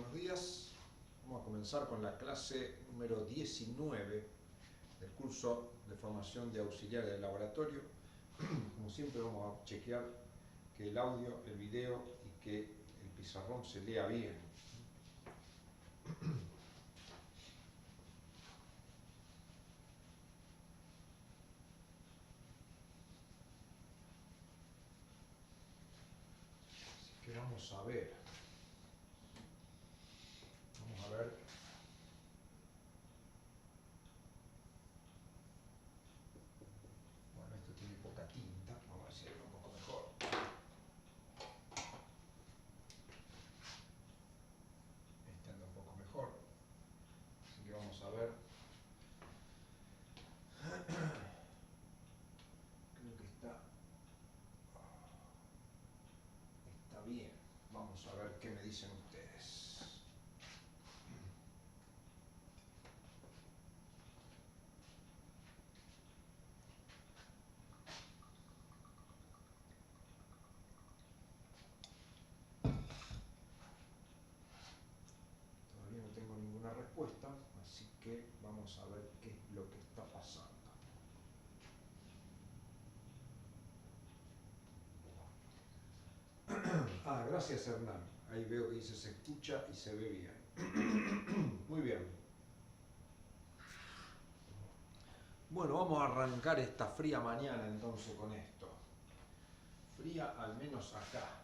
Buenos días. Vamos a comenzar con la clase número 19 del curso de formación de auxiliares de laboratorio. Como siempre vamos a chequear que el audio, el video y que el pizarrón se lea bien. Así que vamos a ver. Vamos a ver. Bueno, esto tiene poca tinta. Vamos a ver si ve un poco mejor. Este anda un poco mejor. Así que vamos a ver. Creo que está bien. Vamos a ver qué me dicen ustedes. Todavía no tengo ninguna respuesta, así que vamos a ver qué es lo que está pasando. Ah, gracias Hernán. Ahí veo que dice se escucha y se ve bien. Muy bien. Bueno, vamos a arrancar esta fría mañana entonces con esto. Fría al menos acá.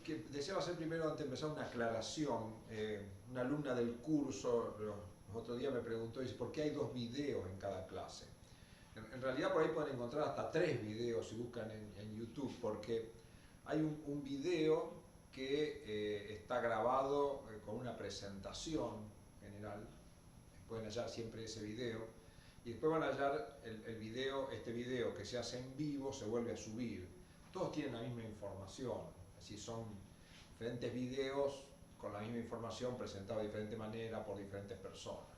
Que deseaba hacer primero, antes de empezar, una aclaración. Una alumna del curso los otros días me preguntó, dice, ¿por qué hay 2 videos en cada clase? En realidad por ahí pueden encontrar hasta 3 videos si buscan en YouTube, porque hay un video que está grabado con una presentación general. Pueden hallar siempre ese video, y después van a hallar este video que se hace en vivo, se vuelve a subir. Todos tienen la misma información, así son diferentes videos con la misma información presentada de diferente manera por diferentes personas.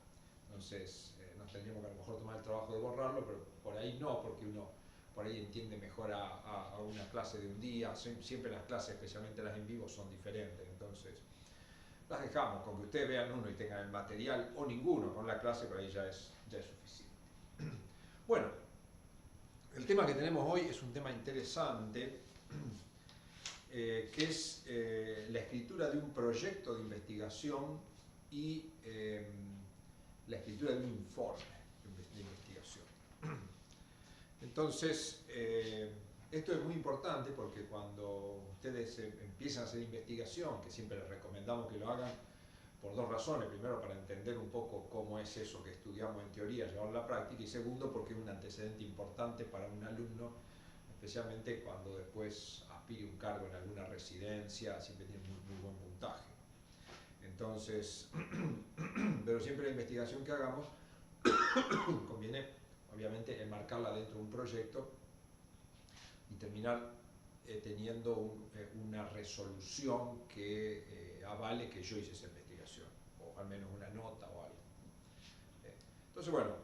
Entonces nos tendríamos que a lo mejor tomar el trabajo de borrarlo, pero por ahí no, porque uno por ahí entiende mejor a una clase de un día. Siempre las clases, especialmente las en vivo, son diferentes. Entonces las dejamos con que ustedes vean uno y tengan el material, o ninguno con la clase, pero ahí ya es suficiente. Bueno, el tema que tenemos hoy es un tema interesante, que es la escritura de un proyecto de investigación y la escritura de un informe de investigación. Entonces, esto es muy importante porque cuando ustedes empiezan a hacer investigación, que siempre les recomendamos que lo hagan por 2 razones. Primero, para entender un poco cómo es eso que estudiamos en teoría, llevarlo a la práctica, y segundo, porque es un antecedente importante para un alumno, especialmente cuando después aspire un cargo en alguna residencia, siempre tiene muy buen puntaje. Entonces, pero siempre la investigación que hagamos conviene, obviamente, enmarcarla dentro de un proyecto y terminar teniendo una resolución que avale que yo hice esa investigación, o al menos una nota o algo. Entonces, bueno,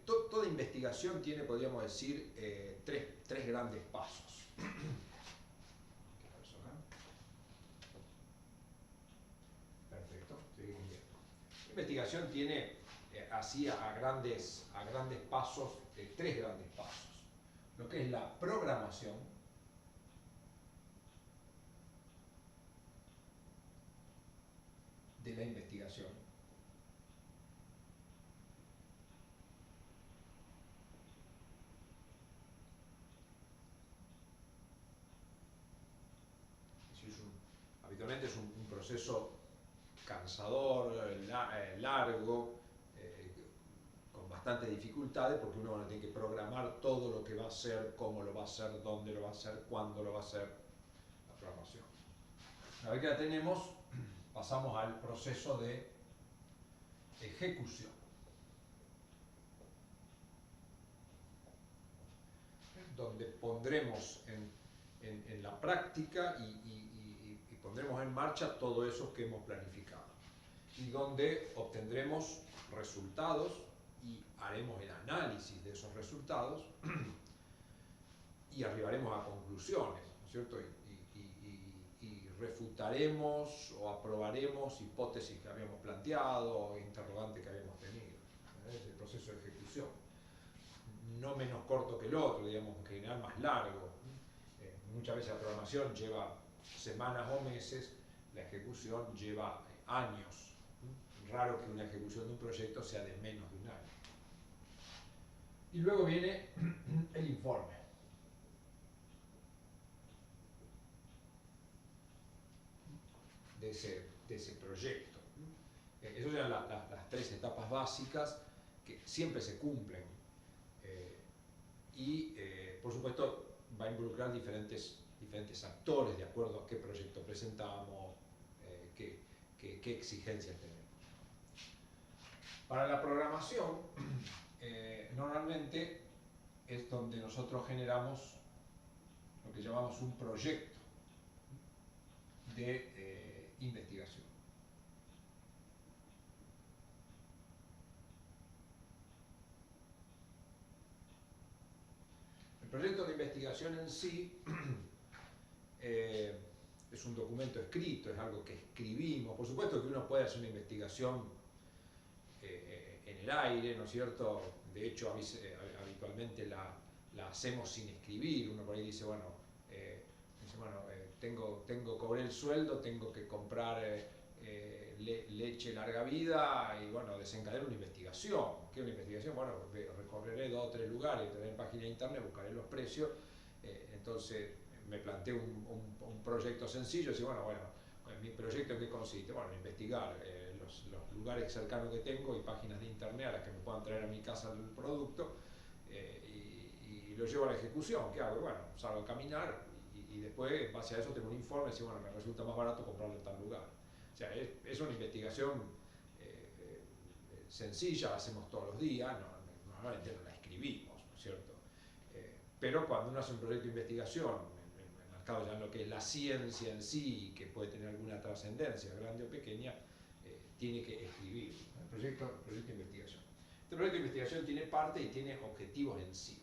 toda investigación tiene, podríamos decir, tres grandes pasos. Perfecto, seguimos bien. La investigación tiene así a grandes pasos, 3 grandes pasos. Lo que es la programación, de la investigación, habitualmente es un proceso cansador, largo, con bastantes dificultades, porque uno tiene que programar todo lo que va a hacer, cómo lo va a hacer, dónde lo va a hacer, cuándo lo va a hacer, la programación. Una vez que la tenemos, pasamos al proceso de ejecución, donde pondremos en la práctica y pondremos en marcha todo eso que hemos planificado, y donde obtendremos resultados y haremos el análisis de esos resultados y arribaremos a conclusiones, ¿no es cierto? Y refutaremos o aprobaremos hipótesis que habíamos planteado o interrogantes que habíamos tenido. Es el proceso de ejecución. No menos corto que el otro, digamos, en general más largo. Muchas veces la programación lleva semanas o meses, la ejecución lleva años. Raro que una ejecución de un proyecto sea de menos de un año. Y luego viene el informe. De ese proyecto. Esas eran las tres etapas básicas que siempre se cumplen. Por supuesto, va a involucrar diferentes actores de acuerdo a qué proyecto presentamos, qué exigencias tenemos. Para la programación, normalmente es donde nosotros generamos lo que llamamos un proyecto de investigación. El proyecto de investigación en sí es un documento escrito, es algo que escribimos. Por supuesto que uno puede hacer una investigación en el aire, ¿no es cierto? De hecho, habitualmente la hacemos sin escribir. Uno por ahí dice, bueno, cobré el sueldo, tengo que comprar leche larga vida y bueno, desencadenar una investigación. ¿Qué es una investigación? Bueno, recorreré 2 o 3 lugares, entraré en página de internet, buscaré los precios, entonces me planteo un proyecto sencillo, y bueno, ¿mi proyecto en qué consiste? Bueno, investigar los lugares cercanos que tengo y páginas de internet a las que me puedan traer a mi casa el producto y lo llevo a la ejecución. ¿Qué hago? Bueno, salgo a caminar y después, en base a eso, tengo un informe y digo, bueno, me resulta más barato comprarlo en tal lugar. O sea, es una investigación sencilla, la hacemos todos los días, normalmente no la escribimos, ¿no es cierto? Pero cuando uno hace un proyecto de investigación, enmarcado ya en lo que es la ciencia en sí, que puede tener alguna trascendencia, grande o pequeña, tiene que escribir, ¿no? El proyecto de investigación. Este proyecto de investigación tiene parte y tiene objetivos en sí.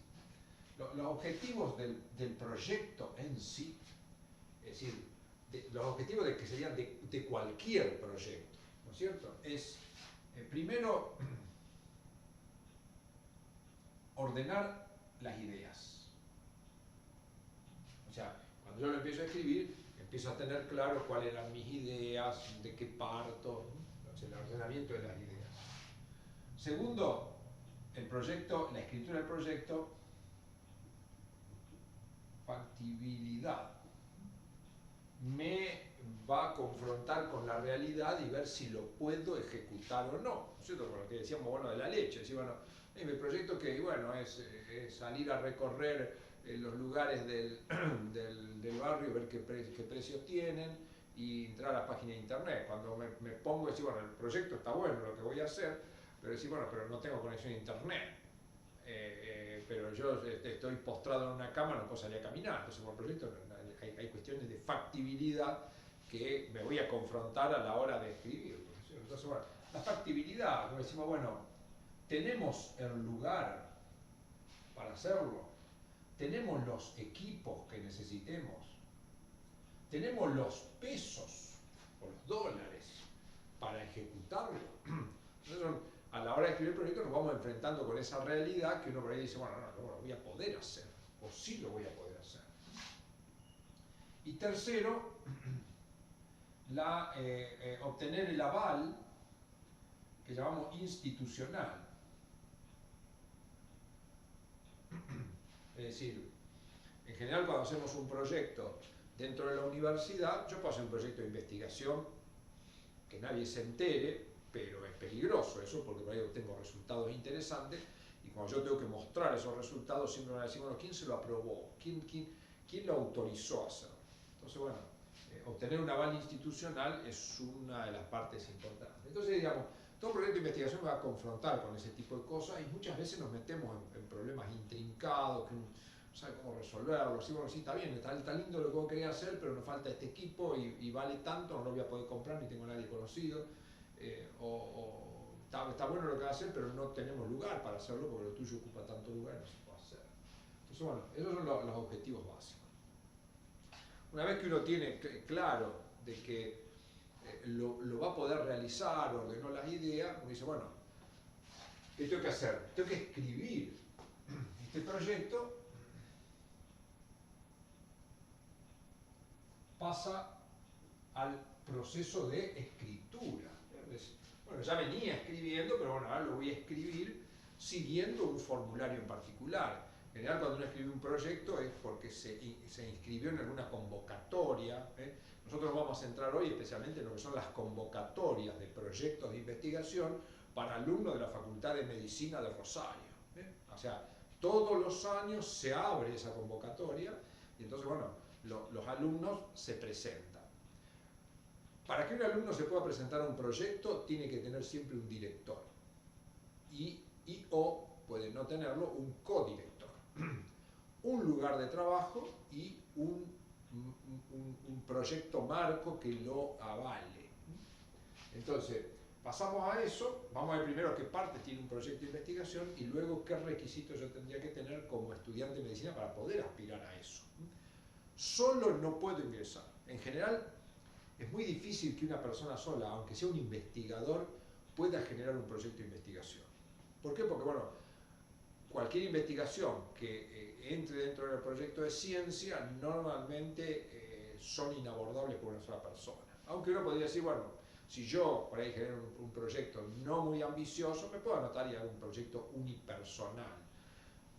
Los objetivos del proyecto en sí, es decir, los objetivos que serían de cualquier proyecto, ¿no es cierto? Es, primero, ordenar las ideas. O sea, cuando yo lo empiezo a escribir, empiezo a tener claro cuáles eran mis ideas, de qué parto, ¿no? El ordenamiento de las ideas. Segundo, la escritura del proyecto, factibilidad. Me va a confrontar con la realidad y ver si lo puedo ejecutar o no. ¿No es cierto? Por lo que decíamos, bueno, de la leche. Decir, bueno, mi proyecto que, bueno, es salir a recorrer los lugares del barrio, ver qué precios tienen y entrar a la página de internet. Cuando me pongo a decir, bueno, el proyecto está bueno, lo que voy a hacer, pero decir, bueno, pero no tengo conexión a internet. Pero yo estoy postrado en una cama, no puedo salir a caminar. Entonces, por el proyecto hay cuestiones de factibilidad que me voy a confrontar a la hora de escribir. Entonces, bueno, la factibilidad, como decimos, bueno, tenemos el lugar para hacerlo, tenemos los equipos que necesitemos, tenemos los pesos o los dólares para ejecutarlo. Entonces, a la hora de escribir el proyecto nos vamos enfrentando con esa realidad que uno por ahí dice, bueno, no lo voy a poder hacer, o sí lo voy a poder hacer. Y tercero, obtener el aval que llamamos institucional. Es decir, en general cuando hacemos un proyecto dentro de la universidad, yo puedo hacer un proyecto de investigación que nadie se entere, pero es peligroso eso, porque por ahí obtengo resultados interesantes, y cuando yo tengo que mostrar esos resultados, siempre me van a decir, bueno, ¿quién se lo aprobó? ¿Quién lo autorizó a hacer? Entonces, bueno, obtener un aval institucional es una de las partes importantes. Entonces, digamos, todo proyecto de investigación me va a confrontar con ese tipo de cosas, y muchas veces nos metemos en problemas intrincados, que uno no sabe cómo resolverlo. Sí, bueno, sí, está bien, está lindo lo que vos quería hacer, pero nos falta este equipo y vale tanto, no lo voy a poder comprar, ni tengo a nadie conocido. O está está bueno lo que va a hacer, pero no tenemos lugar para hacerlo porque lo tuyo ocupa tanto lugar y no se puede hacer. Entonces, bueno, esos son los objetivos básicos. Una vez que uno tiene claro de que lo va a poder realizar, ordenó las ideas, uno dice, bueno, ¿qué tengo que hacer? Tengo que escribir este proyecto, pasa al proceso de escritura. Bueno, ya venía escribiendo, pero bueno, ahora lo voy a escribir siguiendo un formulario en particular. En general, cuando uno escribe un proyecto es porque se inscribió en alguna convocatoria. Nosotros vamos a centrar hoy especialmente en lo que son las convocatorias de proyectos de investigación para alumnos de la Facultad de Medicina de Rosario. O sea, todos los años se abre esa convocatoria y entonces, bueno, los alumnos se presentan. Para que un alumno se pueda presentar a un proyecto, tiene que tener siempre un director. O puede no tenerlo, un codirector. Un lugar de trabajo y un proyecto marco que lo avale. Entonces, pasamos a eso, vamos a ver primero qué parte tiene un proyecto de investigación y luego qué requisitos yo tendría que tener como estudiante de medicina para poder aspirar a eso. Solo no puedo ingresar. En general, es muy difícil que una persona sola, aunque sea un investigador, pueda generar un proyecto de investigación. ¿Por qué? Porque, bueno, cualquier investigación que entre dentro del proyecto de ciencia normalmente son inabordables por una sola persona. Aunque uno podría decir, bueno, si yo por ahí genero un proyecto no muy ambicioso, me puedo anotar y hacer un proyecto unipersonal.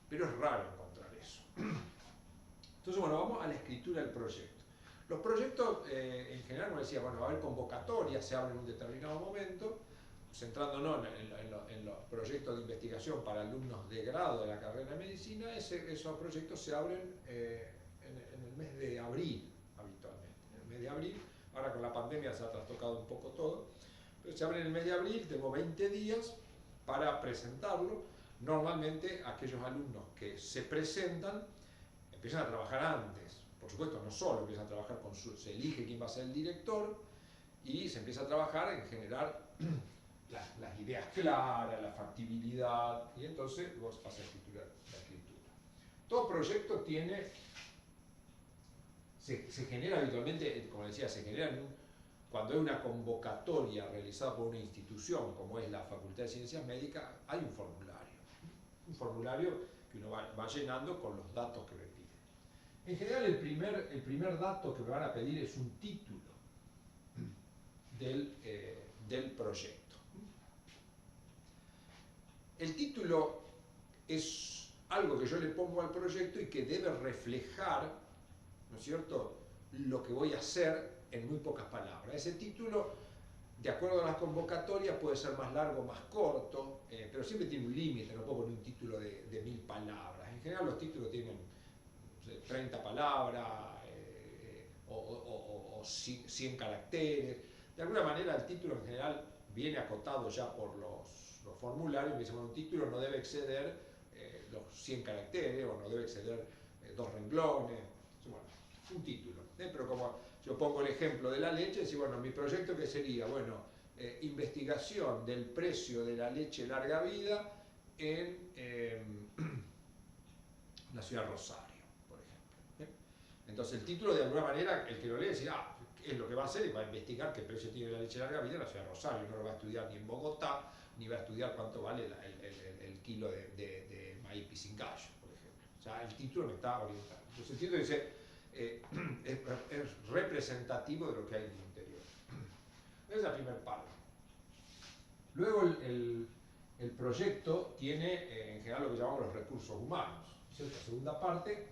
Pero es raro encontrar eso. Entonces, bueno, vamos a la escritura del proyecto. Los proyectos, en general, como decía, bueno, va a haber convocatorias, se abren en un determinado momento, centrándonos en los proyectos de investigación para alumnos de grado de la carrera de medicina, esos proyectos se abren en el mes de abril, habitualmente. En el mes de abril, ahora con la pandemia se ha trastocado un poco todo, pero se abre en el mes de abril, tengo 20 días para presentarlo. Normalmente aquellos alumnos que se presentan empiezan a trabajar antes. Por supuesto, no solo empiezan a trabajar se elige quién va a ser el director y se empieza a trabajar en generar las ideas claras, la factibilidad, y entonces luego se pasa a la escritura. Todo proyecto se genera habitualmente, como decía, se genera cuando hay una convocatoria realizada por una institución, como es la Facultad de Ciencias Médicas, hay un formulario que uno va llenando con los datos que me piden. En general, el primer dato que me van a pedir es un título del proyecto. El título es algo que yo le pongo al proyecto y que debe reflejar, ¿no es cierto?, lo que voy a hacer en muy pocas palabras. Ese título, de acuerdo a las convocatorias, puede ser más largo o más corto, pero siempre tiene un límite, no puedo poner un título de 1000 palabras. En general los títulos tienen 30 palabras o 100 caracteres. De alguna manera el título en general viene acotado ya por los formularios, que dicen, bueno, un título no debe exceder los 100 caracteres o no debe exceder 2 renglones. Bueno, un título. Pero como yo pongo el ejemplo de la leche, decir, bueno, mi proyecto que sería, bueno, investigación del precio de la leche larga vida en la ciudad de Rosario, por ejemplo. Entonces el título, de alguna manera, el que lo lee dice, es lo que va a hacer y va a investigar qué precio tiene la leche larga vida en la ciudad de Rosario. No lo va a estudiar ni en Bogotá, ni va a estudiar cuánto vale el kilo de maíz pisingallo, por ejemplo. O sea, el título me está orientando. Entonces el título dice, es representativo de lo que hay en el interior. Esa es la primera parte. Luego el proyecto tiene en general lo que llamamos los recursos humanos. ¿Cierto? La segunda parte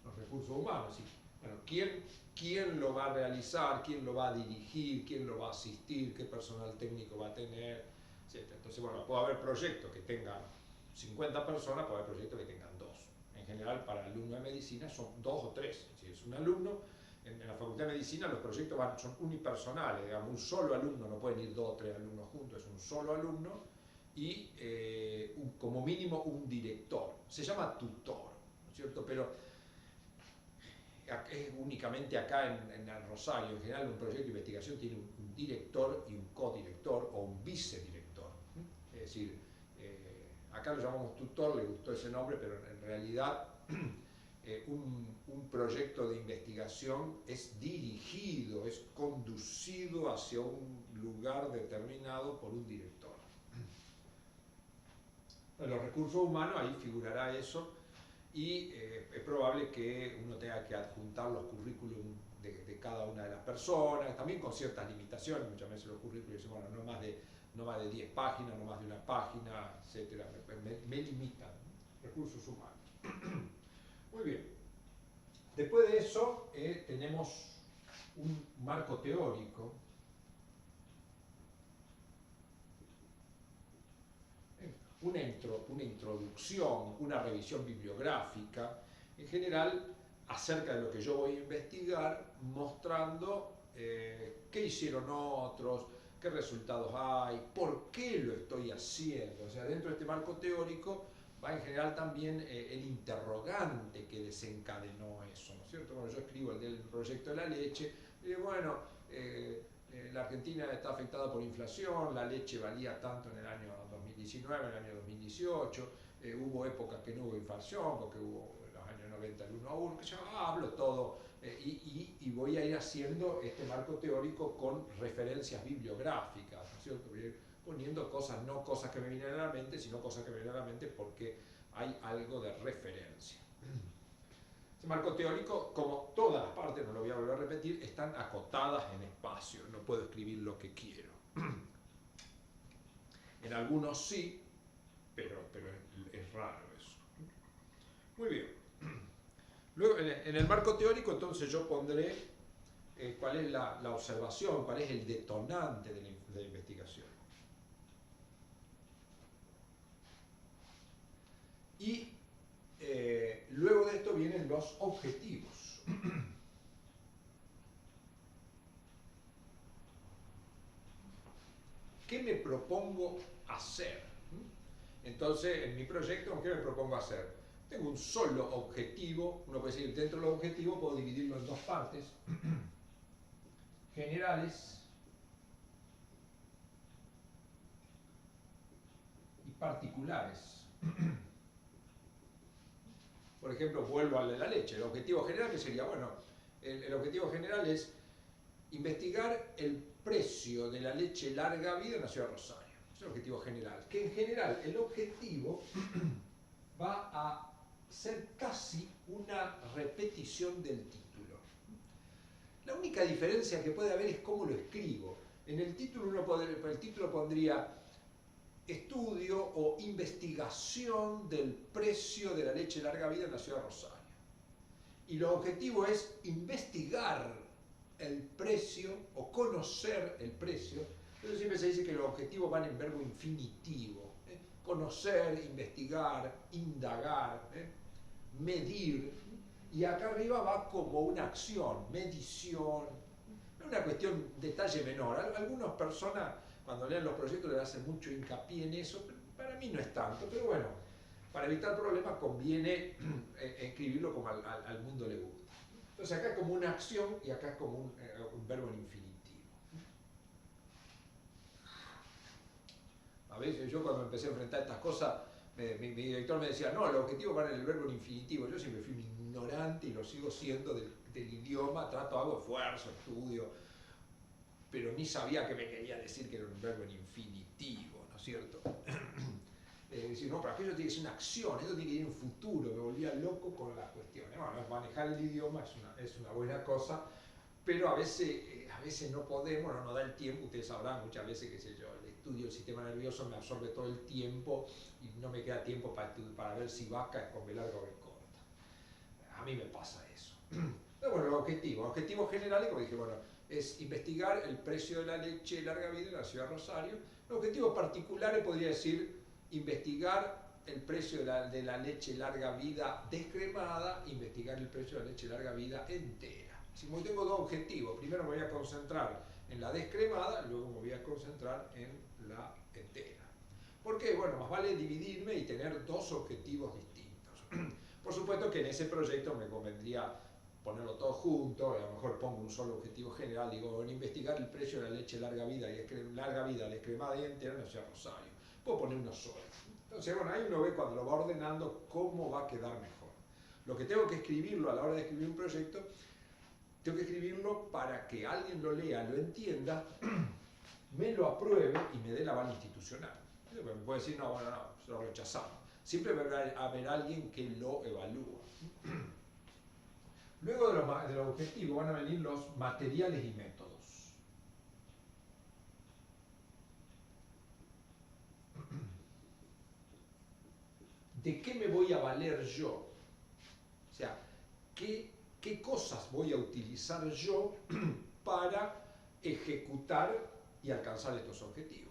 los recursos humanos. ¿Sí? Bueno, ¿quién lo va a realizar? ¿Quién lo va a dirigir? ¿Quién lo va a asistir? ¿Qué personal técnico va a tener? Etcétera. Entonces, bueno, puede haber proyectos que tengan 50 personas, puede haber proyectos que tengan 2. En general, para alumnos de medicina son 2 o 3. Si es un alumno, en la Facultad de Medicina los proyectos son unipersonales, digamos, un solo alumno, no pueden ir 2 o 3 alumnos juntos, es un solo alumno y como mínimo un director. Se llama tutor, ¿no es cierto? Pero es únicamente acá en el Rosario. En general un proyecto de investigación tiene un director y un codirector o un vicedirector. Es decir, acá lo llamamos tutor, le gustó ese nombre, pero en realidad un proyecto de investigación es dirigido, es conducido hacia un lugar determinado por un director. En los recursos humanos ahí figurará eso, y es probable que uno tenga que adjuntar los currículum de cada una de las personas, también con ciertas limitaciones. Muchas veces los currículums dicen, bueno, no más de 10 páginas, no más de una página, etc. Me limitan. Recursos humanos. Muy bien. Después de eso tenemos un marco teórico. Una introducción, una revisión bibliográfica, en general acerca de lo que yo voy a investigar, mostrando qué hicieron otros, qué resultados hay, por qué lo estoy haciendo. O sea, dentro de este marco teórico va en general también el interrogante que desencadenó eso, ¿no es cierto? Bueno, yo escribo el del proyecto de la leche, y bueno, la Argentina está afectada por inflación, la leche valía tanto en el año 2019, en el año 2018, hubo épocas que no hubo inflación, porque hubo en los años 90 el 1 a 1, que yo hablo todo, y voy a ir haciendo este marco teórico con referencias bibliográficas, ¿no es cierto? Voy a ir poniendo cosas, no cosas que me vienen a la mente, sino cosas que me vienen a la mente porque hay algo de referencia. Ese marco teórico, como todas las partes, no lo voy a volver a repetir, están acotadas en espacio, no puedo escribir lo que quiero. En algunos sí, pero es raro eso. Muy bien. Luego, en el marco teórico, entonces yo pondré cuál es la observación, cuál es el detonante de la investigación. Y luego de esto vienen los objetivos. ¿Qué me propongo hacer? Entonces, en mi proyecto, ¿qué me propongo hacer? Tengo un solo objetivo. Uno puede decir, dentro de los objetivos puedo dividirlo en dos partes. Generales y particulares. Por ejemplo, vuelvo al de la leche. El objetivo general, que sería, bueno, el objetivo general es investigar el precio de la leche larga vida en la ciudad de Rosario. Es el objetivo general. Que en general el objetivo va a ser casi una repetición del título. La única diferencia que puede haber es cómo lo escribo. En el título el título pondría estudio o investigación del precio de la leche larga vida en la ciudad de Rosario. Y el objetivo es investigar el precio o conocer el precio. Entonces siempre se dice que los objetivos van en verbo infinitivo. Conocer, investigar, indagar, medir. Y acá arriba va como una acción, medición. No es una cuestión, detalle menor. Algunas personas cuando lean los proyectos le hacen mucho hincapié en eso, pero para mí no es tanto. Pero bueno, para evitar problemas conviene escribirlo como al mundo le gusta. Entonces acá es como una acción y acá es como un verbo en infinitivo. A veces yo cuando empecé a enfrentar estas cosas, mi director me decía, no, el objetivo va en el verbo en infinitivo. Yo siempre fui un ignorante y lo sigo siendo del idioma, hago esfuerzo, estudio, pero ni sabía que me quería decir que era un verbo en infinitivo, ¿no es cierto? Decir, no, pero aquello tiene que ser una acción, esto tiene que ir en futuro, me volvía loco con las cuestiones. Bueno, manejar el idioma es una buena cosa, pero a veces no podemos, no nos da el tiempo. Ustedes sabrán muchas veces, qué sé yo, el estudio del sistema nervioso me absorbe todo el tiempo y no me queda tiempo para ver si vaca es con B larga o B corta. A mí me pasa eso. Pero bueno, los objetivos generales, como dije, bueno, es investigar el precio de la leche larga vida en la ciudad de Rosario. Los objetivos particulares podría decir investigar el precio de la leche larga vida descremada, investigar el precio de la leche larga vida entera. Si tengo dos objetivos, primero me voy a concentrar en la descremada, luego me voy a concentrar en la entera. ¿Por qué? Bueno, más vale dividirme y tener dos objetivos distintos. Por supuesto que en ese proyecto me convendría ponerlo todo junto, a lo mejor pongo un solo objetivo general, digo, en investigar el precio de la leche larga vida y descremada y entera en la ciudad de Rosario. Puedo poner uno solo. Entonces, bueno, ahí uno ve cuando lo va ordenando cómo va a quedar mejor. Lo que tengo que escribirlo a la hora de escribir un proyecto, tengo que escribirlo para que alguien lo lea, lo entienda, me lo apruebe y me dé la aval institucional. Me puede decir, no, bueno, no, se lo rechazamos. Siempre va a haber alguien que lo evalúa. Luego de los objetivos van a venir los materiales y métodos. ¿De qué me voy a valer yo? O sea, ¿qué cosas voy a utilizar yo para ejecutar y alcanzar estos objetivos?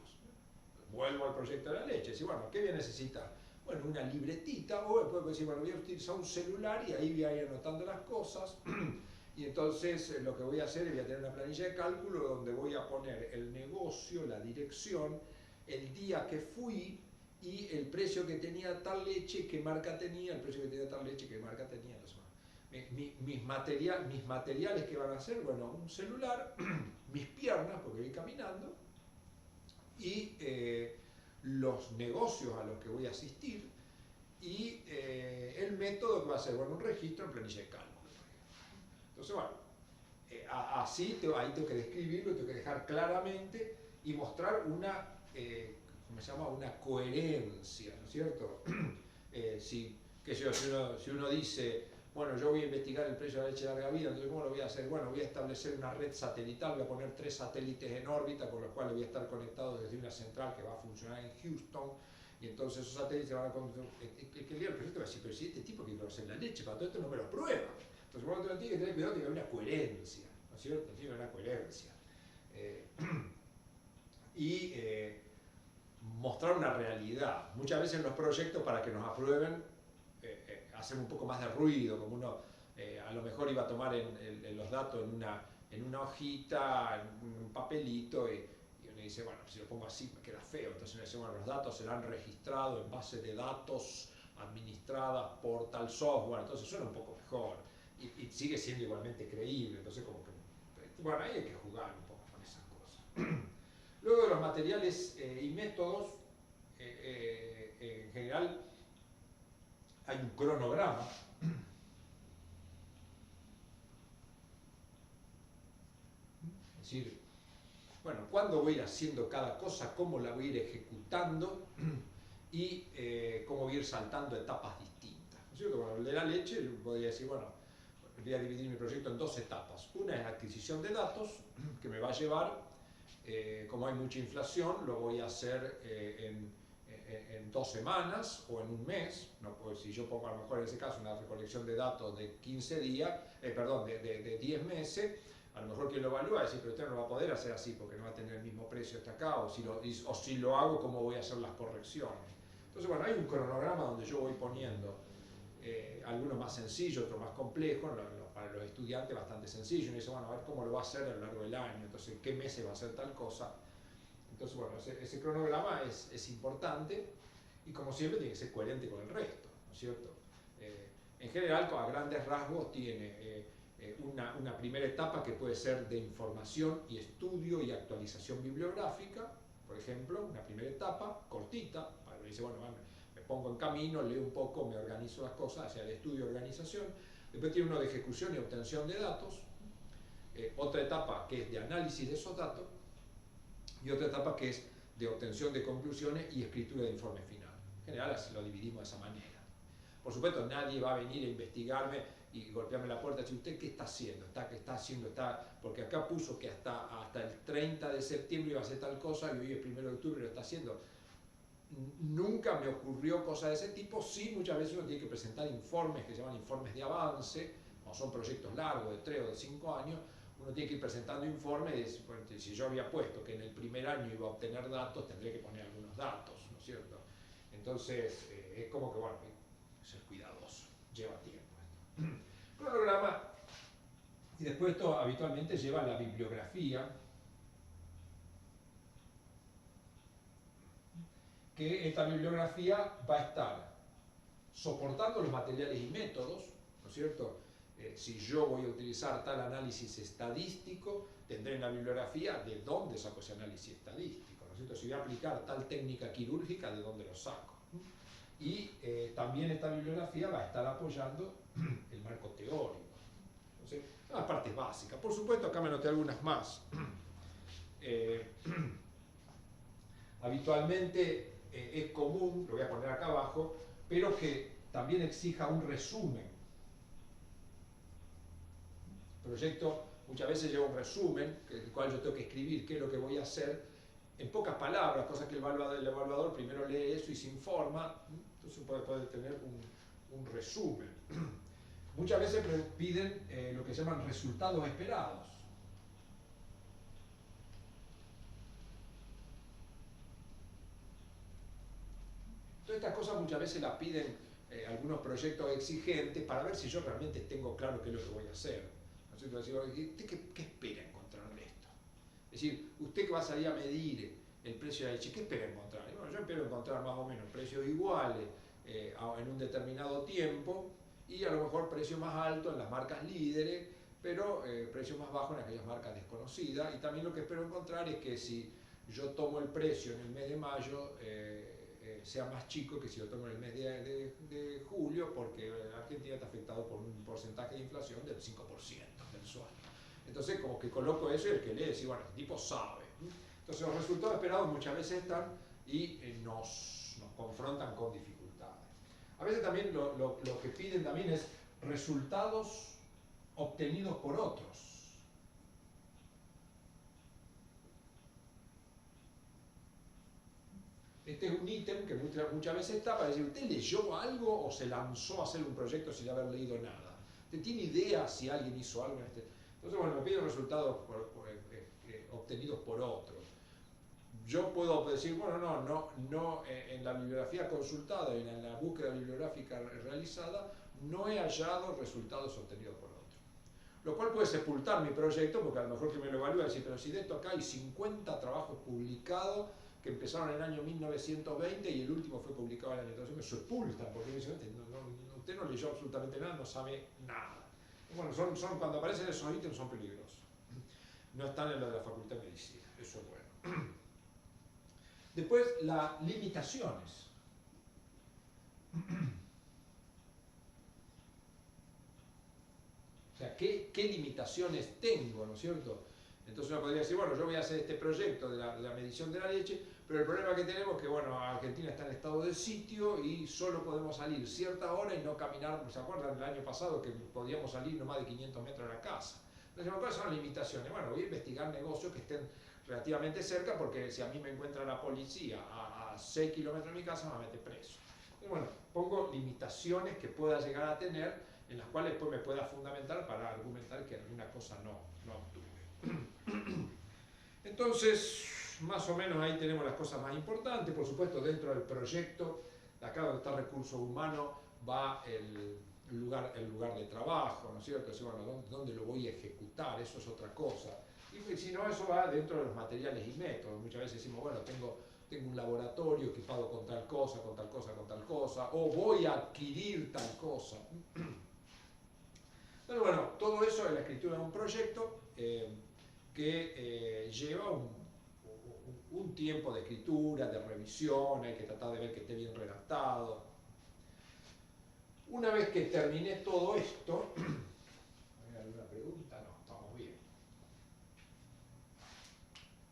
Vuelvo al proyecto de la leche, decir, bueno, ¿qué voy a necesitar? Bueno, una libretita, o después decir, bueno, voy a utilizar un celular y ahí voy a ir anotando las cosas. Y entonces lo que voy a hacer es voy a tener una planilla de cálculo donde voy a poner el negocio, la dirección, el día que fui y el precio que tenía tal leche, qué marca tenía, el precio que tenía tal leche, qué marca tenía. Mis materiales que van a ser, bueno, un celular, mis piernas, porque voy caminando, y los negocios a los que voy a asistir, y el método que va a ser, bueno, un registro en planilla de cálculo. Entonces, bueno, así ahí tengo que describirlo, tengo que dejar claramente y mostrar una, ¿cómo se llama? Una coherencia, ¿no es cierto? Si uno dice, bueno, yo voy a investigar el precio de la leche de larga vida, entonces ¿cómo lo voy a hacer? Bueno, voy a establecer una red satelital, voy a poner 3 satélites en órbita con los cuales voy a estar conectado desde una central que va a funcionar en Houston, y entonces esos satélites van a... El que lea el proyecto va a decir, pero si este tipo quiere conocer la leche, para todo esto no me lo prueba. Entonces, bueno, tiene que tener cuidado, tiene que haber una coherencia, ¿no es cierto? Tiene que haber una coherencia. Mostrar una realidad. Muchas veces en los proyectos, para que nos aprueben, hacemos un poco más de ruido, como uno a lo mejor iba a tomar los datos en una hojita, en un papelito, y uno dice, bueno, si lo pongo así me queda feo. Entonces uno dice, bueno, los datos serán registrados en base de datos administradas por tal software, entonces suena un poco mejor. Y sigue siendo igualmente creíble, entonces como que, bueno, ahí hay que jugar un poco con esas cosas. Luego de los materiales y métodos, en general hay un cronograma. Es decir, bueno, cuándo voy a ir haciendo cada cosa, cómo la voy a ir ejecutando y cómo voy a ir saltando etapas distintas. ¿No es cierto? Bueno, de la leche, yo podría decir, bueno, voy a dividir mi proyecto en 2 etapas. Una es la adquisición de datos, que me va a llevar, como hay mucha inflación, lo voy a hacer en 2 semanas o en un mes. No, pues si yo pongo a lo mejor en ese caso una recolección de datos de 15 días, de 10 meses, a lo mejor quien lo evalúa va a decir, pero usted no va a poder hacer así porque no va a tener el mismo precio hasta acá, o si lo hago, ¿cómo voy a hacer las correcciones? Entonces, bueno, hay un cronograma donde yo voy poniendo algunos más sencillos, otros más complejos, para los estudiantes bastante sencillo. Y dice, bueno, a ver cómo lo va a hacer a lo largo del año, entonces en qué meses va a hacer tal cosa. Entonces, bueno, ese cronograma es importante y como siempre tiene que ser coherente con el resto, ¿no es cierto? En general, a grandes rasgos, tiene una primera etapa que puede ser de información y estudio y actualización bibliográfica, por ejemplo, una primera etapa cortita, para que dice, bueno, me pongo en camino, leo un poco, me organizo las cosas, hacia el estudio y organización. Después tiene uno de ejecución y obtención de datos, otra etapa que es de análisis de esos datos, y otra etapa que es de obtención de conclusiones y escritura de informe final. En general así lo dividimos de esa manera. Por supuesto, nadie va a venir a investigarme y golpearme la puerta y decir, ¿usted qué está haciendo? ¿Qué está haciendo? Porque acá puso que hasta el 30 de septiembre iba a hacer tal cosa y hoy es 1 de octubre y lo está haciendo. Nunca me ocurrió cosa de ese tipo. Sí, muchas veces uno tiene que presentar informes que se llaman informes de avance, o son proyectos largos de 3 o de 5 años, uno tiene que ir presentando informes. Bueno, si yo había puesto que en el primer año iba a obtener datos, tendré que poner algunos datos, ¿no es cierto? Entonces, es como que, bueno, hay que ser cuidadoso, lleva tiempo. Cronograma, y después esto habitualmente lleva la bibliografía, que esta bibliografía va a estar soportando los materiales y métodos, ¿no es cierto? si yo voy a utilizar tal análisis estadístico, tendré en la bibliografía de dónde saco ese análisis estadístico, ¿no es cierto? Si voy a aplicar tal técnica quirúrgica, de dónde lo saco. Y también esta bibliografía va a estar apoyando el marco teórico. Entonces, las partes básicas. Por supuesto, acá me anoté algunas más. Habitualmente es común, lo voy a poner acá abajo, pero que también exija un resumen. El proyecto muchas veces lleva un resumen, el cual yo tengo que escribir qué es lo que voy a hacer, en pocas palabras, cosa que el evaluador primero lee eso y se informa, entonces puede tener un resumen. Muchas veces piden lo que se llaman resultados esperados. Todas estas cosas muchas veces las piden algunos proyectos exigentes para ver si yo realmente tengo claro qué es lo que voy a hacer. ¿No es cierto? ¿Usted qué espera encontrar en esto? Es decir, usted que va a salir a medir el precio de la leche, ¿qué espera encontrar? Y bueno, yo espero encontrar más o menos precios iguales en un determinado tiempo y a lo mejor precios más altos en las marcas líderes, pero precios más bajos en aquellas marcas desconocidas. Y también lo que espero encontrar es que si yo tomo el precio en el mes de mayo, sea más chico que si lo tomo en el mes de julio, porque Argentina está afectado por un porcentaje de inflación del 5% mensual. Entonces, como que coloco eso y el que lee dice, bueno, el tipo sabe. Entonces, los resultados esperados muchas veces están y nos confrontan con dificultades. A veces también lo que piden también es resultados obtenidos por otros. Este es un ítem que muchas veces está para decir, ¿usted leyó algo o se lanzó a hacer un proyecto sin haber leído nada? ¿Usted tiene idea si alguien hizo algo en este? Entonces, bueno, me piden resultados obtenidos por otros. Yo puedo decir, bueno, no, en la bibliografía consultada y en la búsqueda bibliográfica realizada, no he hallado resultados obtenidos por otros. Lo cual puede sepultar mi proyecto, porque a lo mejor que me lo evalúa y decir, pero si de esto acá hay 50 trabajos publicados que empezaron en el año 1920 y el último fue publicado en el año 2000, me sepultan, porque me dicen, usted no leyó absolutamente nada, no sabe nada. Y bueno, cuando aparecen esos ítems son peligrosos. No están en lo de la Facultad de Medicina, eso es bueno. Después, las limitaciones. O sea, ¿qué limitaciones tengo, no es cierto? Entonces uno podría decir, bueno, yo voy a hacer este proyecto de la medición de la leche, pero el problema que tenemos es que, bueno, Argentina está en estado de sitio y solo podemos salir cierta hora y no caminar, ¿se acuerdan del año pasado que podíamos salir no más de 500 metros de la casa? Entonces, ¿cuáles son las limitaciones? Bueno, voy a investigar negocios que estén relativamente cerca, porque si a mí me encuentra la policía a 6 kilómetros de mi casa, me va a meter preso. Entonces, bueno, pongo limitaciones que pueda llegar a tener, en las cuales después me pueda fundamentar para argumentar que alguna cosa no obtuve. Entonces, más o menos ahí tenemos las cosas más importantes. Por supuesto, dentro del proyecto, acá donde está recursos humanos, va el lugar de trabajo, ¿no es cierto? O sea, bueno, ¿dónde lo voy a ejecutar? Eso es otra cosa. Y si no, eso va dentro de los materiales y métodos. Muchas veces decimos, bueno, tengo un laboratorio equipado con tal cosa, con tal cosa, con tal cosa, o voy a adquirir tal cosa. Pero bueno, todo eso es la escritura de un proyecto que lleva un tiempo de escritura, de revisión, hay que tratar de ver que esté bien redactado. Una vez que terminé todo esto, ¿hay alguna pregunta? No, estamos bien.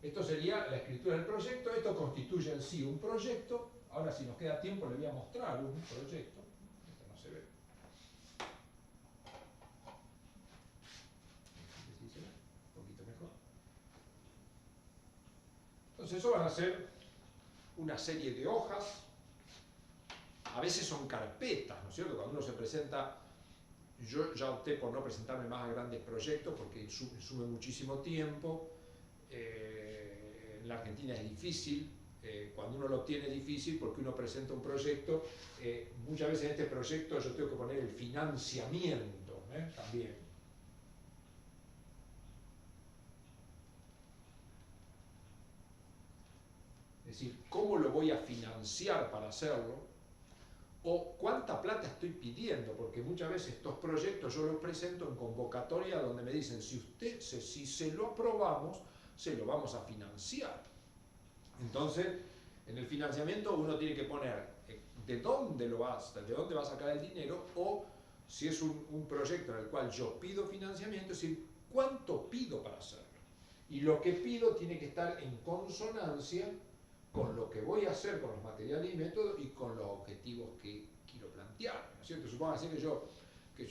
Esto sería la escritura del proyecto, esto constituye en sí un proyecto. Ahora, si nos queda tiempo, le voy a mostrar un proyecto. Esto no se ve. Un poquito mejor. Entonces, eso van a ser una serie de hojas. A veces son carpetas, ¿no es cierto? Cuando uno se presenta, yo ya opté por no presentarme más a grandes proyectos porque insume muchísimo tiempo. En la Argentina es difícil, cuando uno lo obtiene es difícil porque uno presenta un proyecto, muchas veces en este proyecto yo tengo que poner el financiamiento también. Es decir, ¿cómo lo voy a financiar para hacerlo? o cuánta plata estoy pidiendo, porque muchas veces estos proyectos yo los presento en convocatoria donde me dicen, si se lo aprobamos, se lo vamos a financiar. Entonces, en el financiamiento uno tiene que poner de dónde va a sacar el dinero, o si es un proyecto en el cual yo pido financiamiento, es decir, cuánto pido para hacerlo. Y lo que pido tiene que estar en consonancia con lo que voy a hacer con los materiales y métodos y con los objetivos que quiero plantear, ¿no es cierto? Supóngase que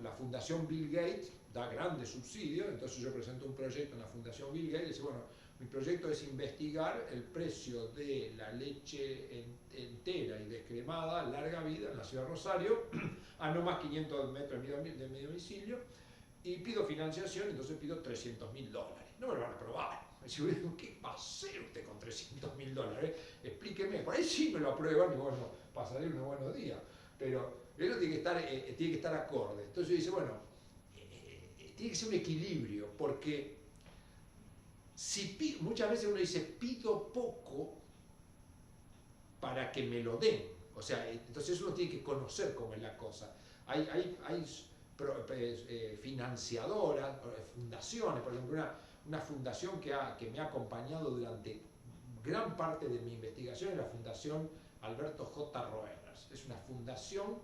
la Fundación Bill Gates da grandes subsidios, entonces yo presento un proyecto en la Fundación Bill Gates y dice, bueno, mi proyecto es investigar el precio de la leche entera y descremada, larga vida, en la ciudad de Rosario, a no más 500 metros de mi domicilio, y pido financiación, entonces pido $300.000. No me lo van a aprobar. ¿Qué va a hacer usted con $300.000? Explíqueme. Por ahí sí me lo aprueban y bueno, pasaré unos buenos días. Pero eso tiene que estar acorde. Entonces dice, bueno, tiene que ser un equilibrio, porque muchas veces uno dice, pido poco para que me lo den. O sea, entonces uno tiene que conocer cómo es la cosa. Hay financiadoras, fundaciones, por ejemplo, una fundación que me ha acompañado durante gran parte de mi investigación es la Fundación Alberto J. Roemers. Es una fundación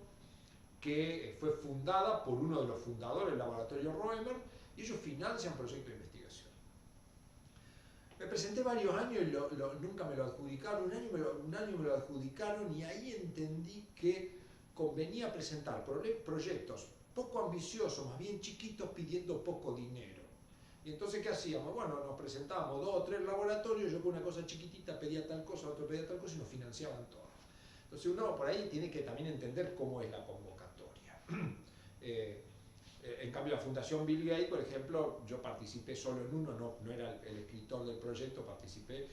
que fue fundada por uno de los fundadores del laboratorio Roemers, y ellos financian proyectos de investigación. Me presenté varios años y nunca me lo adjudicaron, un año me lo adjudicaron, y ahí entendí que convenía presentar proyectos poco ambiciosos, más bien chiquitos, pidiendo poco dinero. Y entonces, ¿qué hacíamos? Bueno, nos presentábamos 2 o 3 laboratorios, yo con una cosa chiquitita pedía tal cosa, otro pedía tal cosa, y nos financiaban todo. Entonces uno por ahí tiene que también entender cómo es la convocatoria. En cambio, la Fundación Bill Gates, por ejemplo, yo participé solo en uno, no era el escritor del proyecto, participé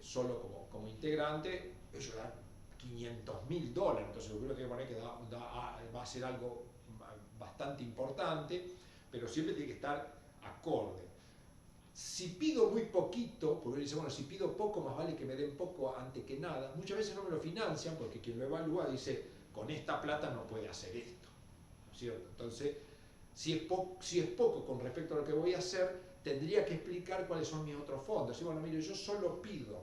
solo como integrante. Ellos dan $500.000, entonces lo primero que tiene que poner que va a ser algo bastante importante, pero siempre tiene que estar acorde. Si pido muy poquito, porque dice, bueno, si pido poco, más vale que me den poco antes que nada, muchas veces no me lo financian porque quien lo evalúa dice, con esta plata no puede hacer esto, ¿no es cierto? Entonces, si es poco con respecto a lo que voy a hacer, tendría que explicar cuáles son mis otros fondos. Y bueno, mire, yo solo pido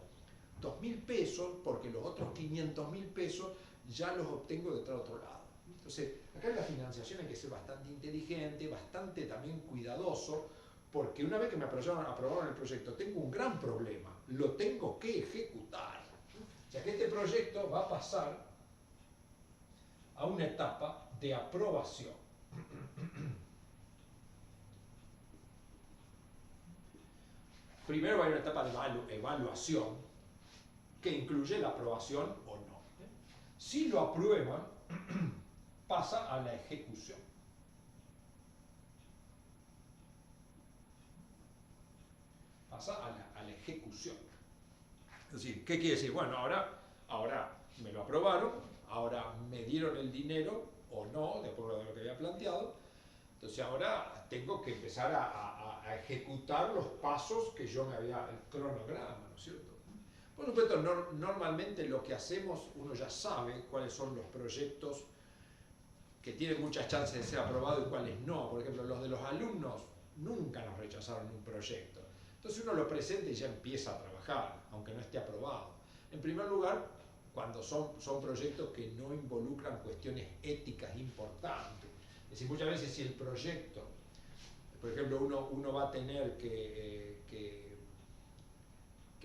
$2.000 porque los otros $500.000 ya los obtengo de otro lado. Entonces, acá en la financiación hay que ser bastante inteligente, bastante también cuidadoso, porque una vez que me aprobaron el proyecto, tengo un gran problema, lo tengo que ejecutar. O sea que este proyecto va a pasar a una etapa de aprobación. Primero va a haber una etapa de evaluación, que incluye la aprobación o no. Si lo aprueban, pasa a la ejecución. Pasa a la ejecución. Es decir, ¿qué quiere decir? Bueno, ahora me lo aprobaron, ahora me dieron el dinero o no, de acuerdo a lo que había planteado. Entonces ahora tengo que empezar a ejecutar los pasos que yo me había, el cronograma, ¿no es cierto? Por supuesto, normalmente lo que hacemos, uno ya sabe cuáles son los proyectos que tienen muchas chances de ser aprobados y cuáles no. Por ejemplo, los de los alumnos nunca nos rechazaron un proyecto. Entonces uno lo presenta y ya empieza a trabajar, aunque no esté aprobado. En primer lugar, cuando son proyectos que no involucran cuestiones éticas importantes. Es decir, muchas veces si el proyecto, por ejemplo, uno va a tener que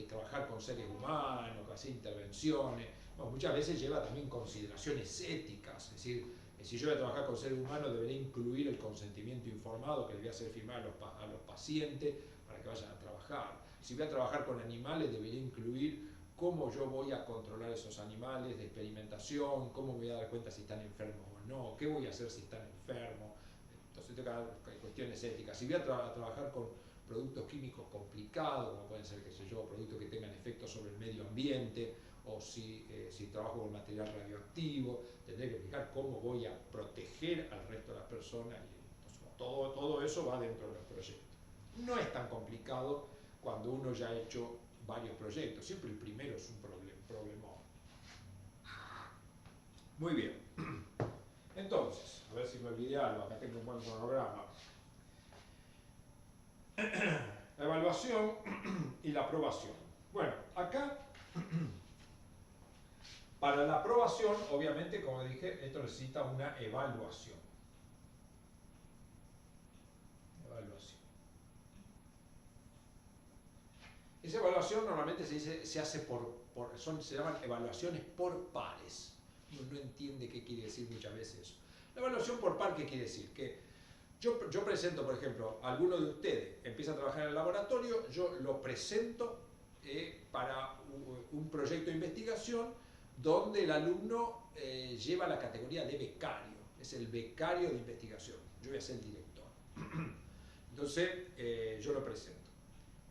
trabajar con seres humanos, que hacer intervenciones, bueno, muchas veces lleva también consideraciones éticas. Es decir, si yo voy a trabajar con seres humanos, debería incluir el consentimiento informado que le voy a hacer firmar a los pacientes para que vayan a trabajar. Si voy a trabajar con animales, debería incluir cómo yo voy a controlar esos animales de experimentación, cómo me voy a dar cuenta si están enfermos o no, qué voy a hacer si están enfermos. Entonces tengo cuestiones éticas. Si voy a trabajar con productos químicos complicados, como pueden ser, qué sé yo, productos que tengan efectos sobre el medio ambiente, o si trabajo con material radioactivo, tendré que explicar cómo voy a proteger al resto de las personas. Y entonces, todo eso va dentro de los proyectos. No es tan complicado cuando uno ya ha hecho varios proyectos, siempre el primero es un problemón. Muy bien. Entonces, a ver si me olvidé algo, acá tengo un buen cronograma. La evaluación y la aprobación. Bueno, acá, para la aprobación, obviamente, como dije, esto necesita una evaluación. Evaluación. Esa evaluación normalmente se hace se llaman evaluaciones por pares. Uno no entiende qué quiere decir muchas veces eso. La evaluación por par, ¿qué quiere decir? Que yo presento, por ejemplo, a alguno de ustedes empieza a trabajar en el laboratorio, yo lo presento para un proyecto de investigación donde el alumno lleva la categoría de becario. Es el becario de investigación. Yo voy a ser el director. Entonces, yo lo presento.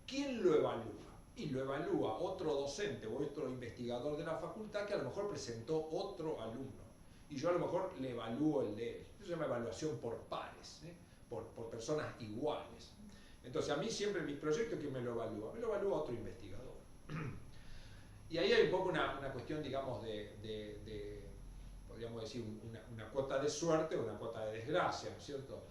¿Quién lo evalúa? Y lo evalúa otro docente o otro investigador de la facultad que a lo mejor presentó otro alumno. Y yo a lo mejor le evalúo el de él. Eso se llama evaluación por pares, por personas iguales. Entonces a mí siempre en mis proyectos, ¿quién me lo evalúa? Me lo evalúa otro investigador. Y ahí hay un poco una cuestión, digamos, podríamos decir, una cuota de suerte o una cuota de desgracia, ¿no es cierto?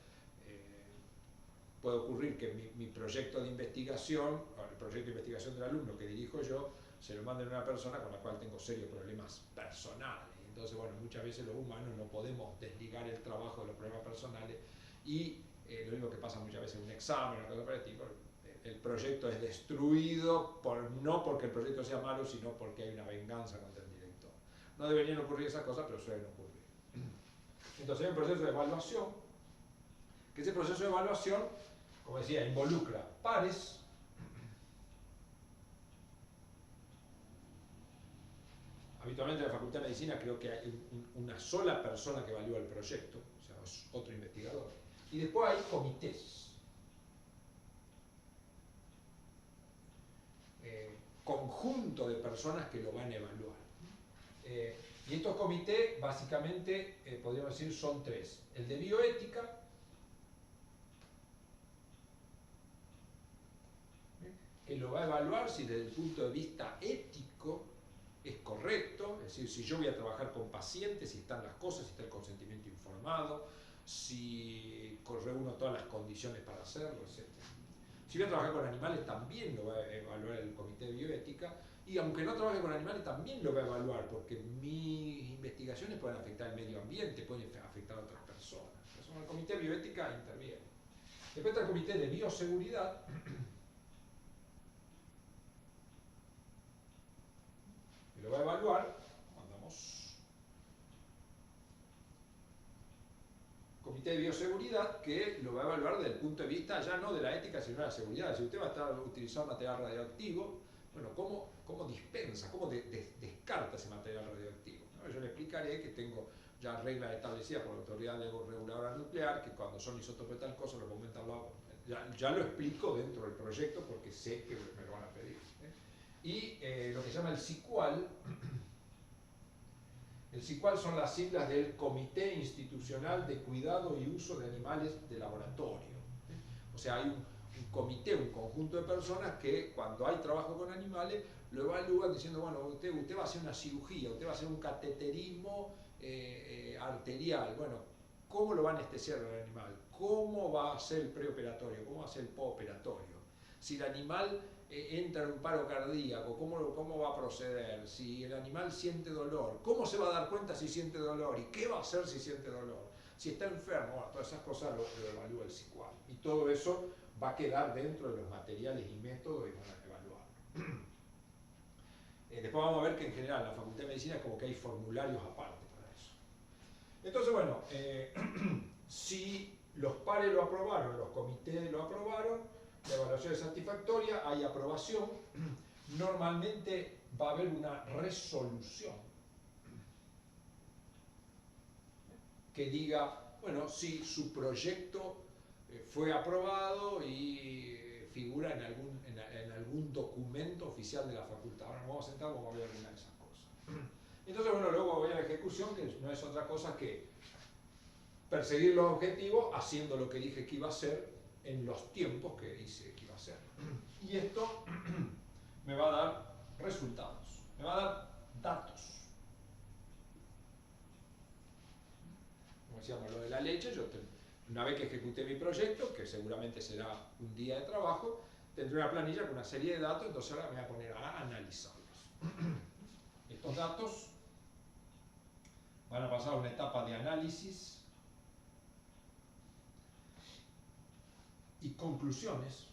Puede ocurrir que mi proyecto de investigación, o el proyecto de investigación del alumno que dirijo yo, se lo manden a una persona con la cual tengo serios problemas personales. Entonces, bueno, muchas veces los humanos no podemos desligar el trabajo de los problemas personales y lo mismo que pasa muchas veces en un examen o cosas por el tipo, el proyecto es destruido no porque el proyecto sea malo, sino porque hay una venganza contra el director. No deberían ocurrir esas cosas, pero suelen ocurrir. Entonces hay un proceso de evaluación, que ese proceso de evaluación, como decía, involucra pares, habitualmente en la Facultad de Medicina creo que hay una sola persona que evalúa el proyecto, o sea, es otro investigador. Y después hay comités. Conjunto de personas que lo van a evaluar. Y estos comités, básicamente, podríamos decir, son tres. El de bioética, que lo va a evaluar si desde el punto de vista ético es correcto, es decir, si yo voy a trabajar con pacientes, si están las cosas, si está el consentimiento informado, si reúno todas las condiciones para hacerlo, etc. Si voy a trabajar con animales, también lo va a evaluar el comité de bioética, y aunque no trabaje con animales, también lo va a evaluar, porque mis investigaciones pueden afectar el medio ambiente, pueden afectar a otras personas. Entonces, el comité de bioética interviene. Después está el comité de bioseguridad, que lo va a evaluar, comité de bioseguridad que lo va a evaluar desde el punto de vista ya no de la ética, sino de la seguridad. Si usted va a estar utilizando material radioactivo, bueno, ¿cómo dispensa, cómo descarta ese material radioactivo? ¿No? Yo le explicaré que tengo ya reglas establecidas por la Autoridad Reguladora Nuclear, que cuando son isótopos de tal cosa, lo comentan, ya lo explico dentro del proyecto porque sé que me lo van a pedir. Y lo que se llama el SICUAL. El SICUAL son las siglas del Comité Institucional de Cuidado y Uso de Animales de Laboratorio. O sea, hay un comité, un conjunto de personas que cuando hay trabajo con animales lo evalúan diciendo, bueno, usted va a hacer una cirugía, usted va a hacer un cateterismo arterial. Bueno, ¿cómo lo va a anestesiar el animal? ¿Cómo va a ser el preoperatorio? ¿Cómo va a ser el postoperatorio? Si el animal entra en un paro cardíaco, ¿cómo va a proceder? Si el animal siente dolor, ¿cómo se va a dar cuenta si siente dolor? ¿Y qué va a hacer si siente dolor? Si está enfermo, bueno, todas esas cosas lo evalúa el SICUAL. Y todo eso va a quedar dentro de los materiales y métodos y van a evaluarlo. Después vamos a ver que en general en la Facultad de Medicina es como que hay formularios aparte para eso. Entonces, bueno, si los pares lo aprobaron, los comités lo aprobaron, la evaluación es satisfactoria, hay aprobación, normalmente va a haber una resolución que diga, bueno, si su proyecto fue aprobado y figura en algún documento oficial de la facultad. Ahora nos vamos a sentar, vamos a ver alguna de esas cosas. Entonces, bueno, luego voy a la ejecución, que no es otra cosa que perseguir los objetivos haciendo lo que dije que iba a hacer en los tiempos que dice que iba a hacer. Y esto me va a dar resultados, me va a dar datos. decíamos lo de la leche, una vez que ejecute mi proyecto, que seguramente será un día de trabajo, tendré una planilla con una serie de datos, entonces ahora me voy a poner a analizarlos. Estos datos van a pasar a una etapa de análisis y conclusiones.